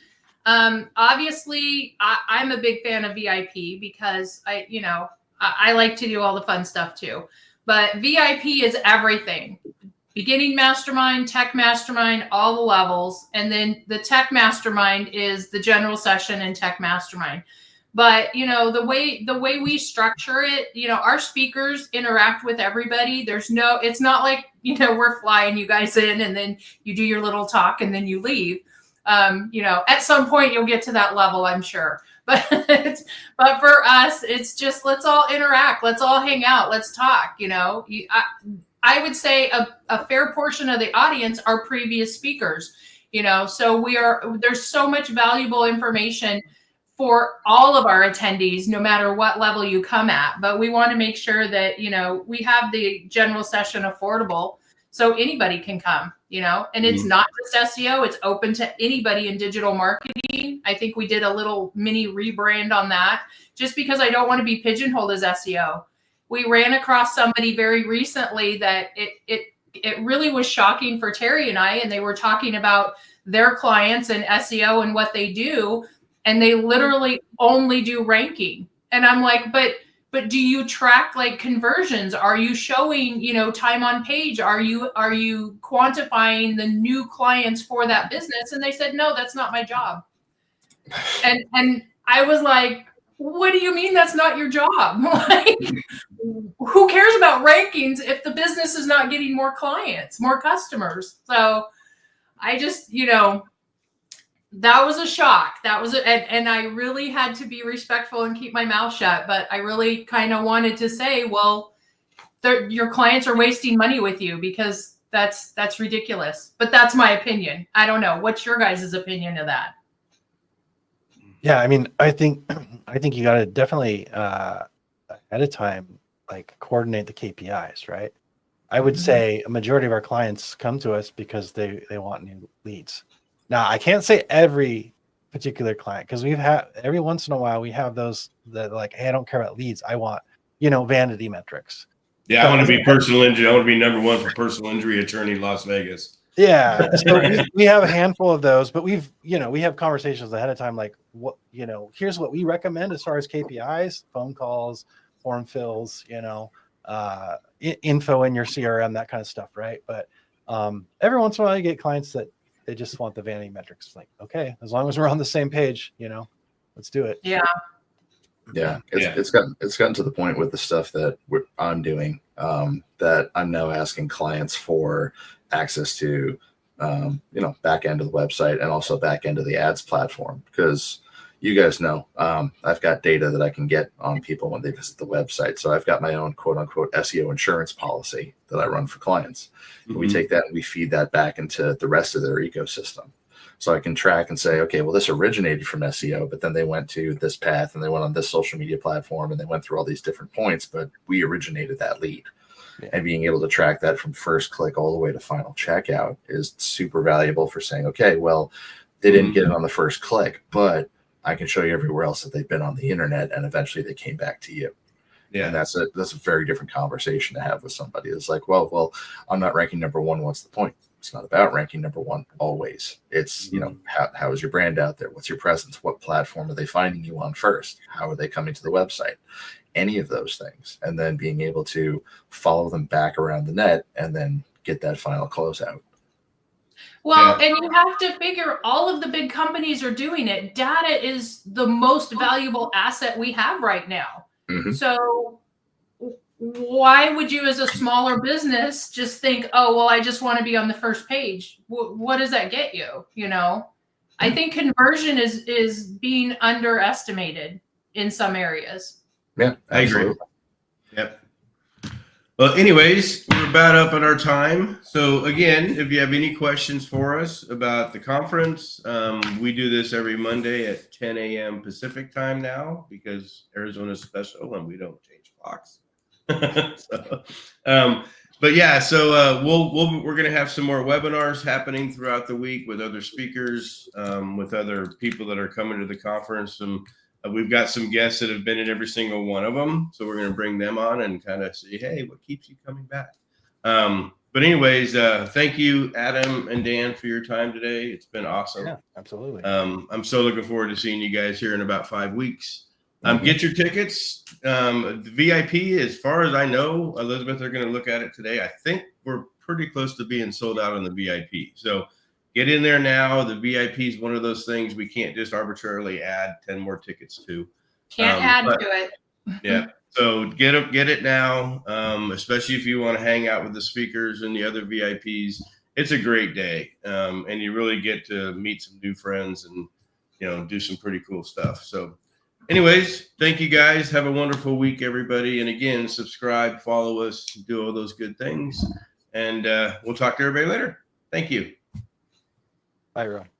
Obviously, I'm a big fan of VIP because I like to do all the fun stuff too. But VIP is everything. Beginning mastermind, tech mastermind, all the levels. And then the tech mastermind is the general session and tech mastermind. But, the way we structure it, our speakers interact with everybody. It's not like, we're flying you guys in and then you do your little talk and then you leave. At some point you'll get to that level, I'm sure. But for us, it's just, let's all interact. Let's all hang out. Let's talk. I would say a fair portion of the audience are previous speakers, so there's so much valuable information for all of our attendees, no matter what level you come at. But we want to make sure that, we have the general session affordable So anybody can come, you know, and it's not just SEO, it's open to anybody in digital marketing. I think we did a little mini rebrand on that just because I don't want to be pigeonholed as SEO. We ran across somebody very recently that it really was shocking for Terry and I, and they were talking about their clients and SEO and what they do, and they literally only do ranking. And I'm like, but do you track like conversions? Are you showing, you know, time on page? Are you quantifying the new clients for that business? And they said, no, that's not my job. And I was like, what do you mean that's not your job? Like, who cares about rankings if the business is not getting more clients, more customers? So I just, you know, that was a shock. That was and I really had to be respectful and keep my mouth shut. But I really kind of wanted to say, well, your clients are wasting money with you because that's ridiculous. But that's my opinion. I don't know. What's your guys' opinion of that? Yeah, I mean, I think you got to definitely ahead of time, like coordinate the KPIs, right? I would say a majority of our clients come to us because they want new leads. Now, I can't say every particular client because we've had every once in a while we have those that like, hey, I don't care about leads. I want, you know, vanity metrics. Yeah, I want to be personal injury. I want to be #1 for personal injury attorney in Las Vegas. Yeah, so we have a handful of those, but we have conversations ahead of time, like what, you know, here's what we recommend as far as KPIs, phone calls, form fills, you know, info in your CRM, that kind of stuff, right? But every once in a while you get clients that they just want the vanity metrics. Like, okay, as long as we're on the same page, you know, let's do it. Yeah. It's gotten to the point with the stuff that I'm doing that I'm now asking clients for access to, you know, back end of the website and also back end of the ads platform, because you guys know I've got data that I can get on people when they visit the website. So I've got my own quote unquote SEO insurance policy that I run for clients. And we take that and we feed that back into the rest of their ecosystem. So I can track and say, okay, well, this originated from SEO, but then they went to this path and they went on this social media platform and they went through all these different points, but we originated that lead. Yeah. And being able to track that from first click all the way to final checkout is super valuable for saying, okay, well, they didn't get it on the first click, but I can show you everywhere else that they've been on the internet, and eventually they came back to you. Yeah, and that's a very different conversation to have with somebody. It's like, well, I'm not ranking #1. What's the point? It's not about ranking #1 always. It's, you know, how is your brand out there? What's your presence? What platform are they finding you on first? How are they coming to the website? Any of those things, and then being able to follow them back around the net and then get that final closeout. Well, and you have to figure all of the big companies are doing it. Data is the most valuable asset we have right now. So why would you as a smaller business just think, oh, well, I just want to be on the first page? What does that get you? You know, I think conversion is being underestimated in some areas. Yeah, I agree. Yep. Well, anyways, we're about up on our time. So again, if you have any questions for us about the conference, we do this every Monday at 10 a.m. Pacific time now because Arizona's special and we don't change clocks. But yeah, so we're going to have some more webinars happening throughout the week with other speakers, with other people that are coming to the conference. We've got some guests that have been in every single one of them. So we're going to bring them on and kind of say, hey, what keeps you coming back? But anyways, thank you, Adam and Dan, for your time today. It's been awesome. Yeah, absolutely. I'm so looking forward to seeing you guys here in about 5 weeks. Get your tickets. The VIP, as far as I know, Elisabeth, they're going to look at it today. I think we're pretty close to being sold out on the VIP. So get in there now. The VIP is one of those things we can't just arbitrarily add 10 more tickets to. Can't add to it. Yeah. So get it now, especially if you want to hang out with the speakers and the other VIPs. It's a great day, and you really get to meet some new friends and, you know, do some pretty cool stuff. So anyways, thank you guys. Have a wonderful week, everybody. And again, subscribe, follow us, do all those good things. And we'll talk to everybody later. Thank you. Bye, everyone.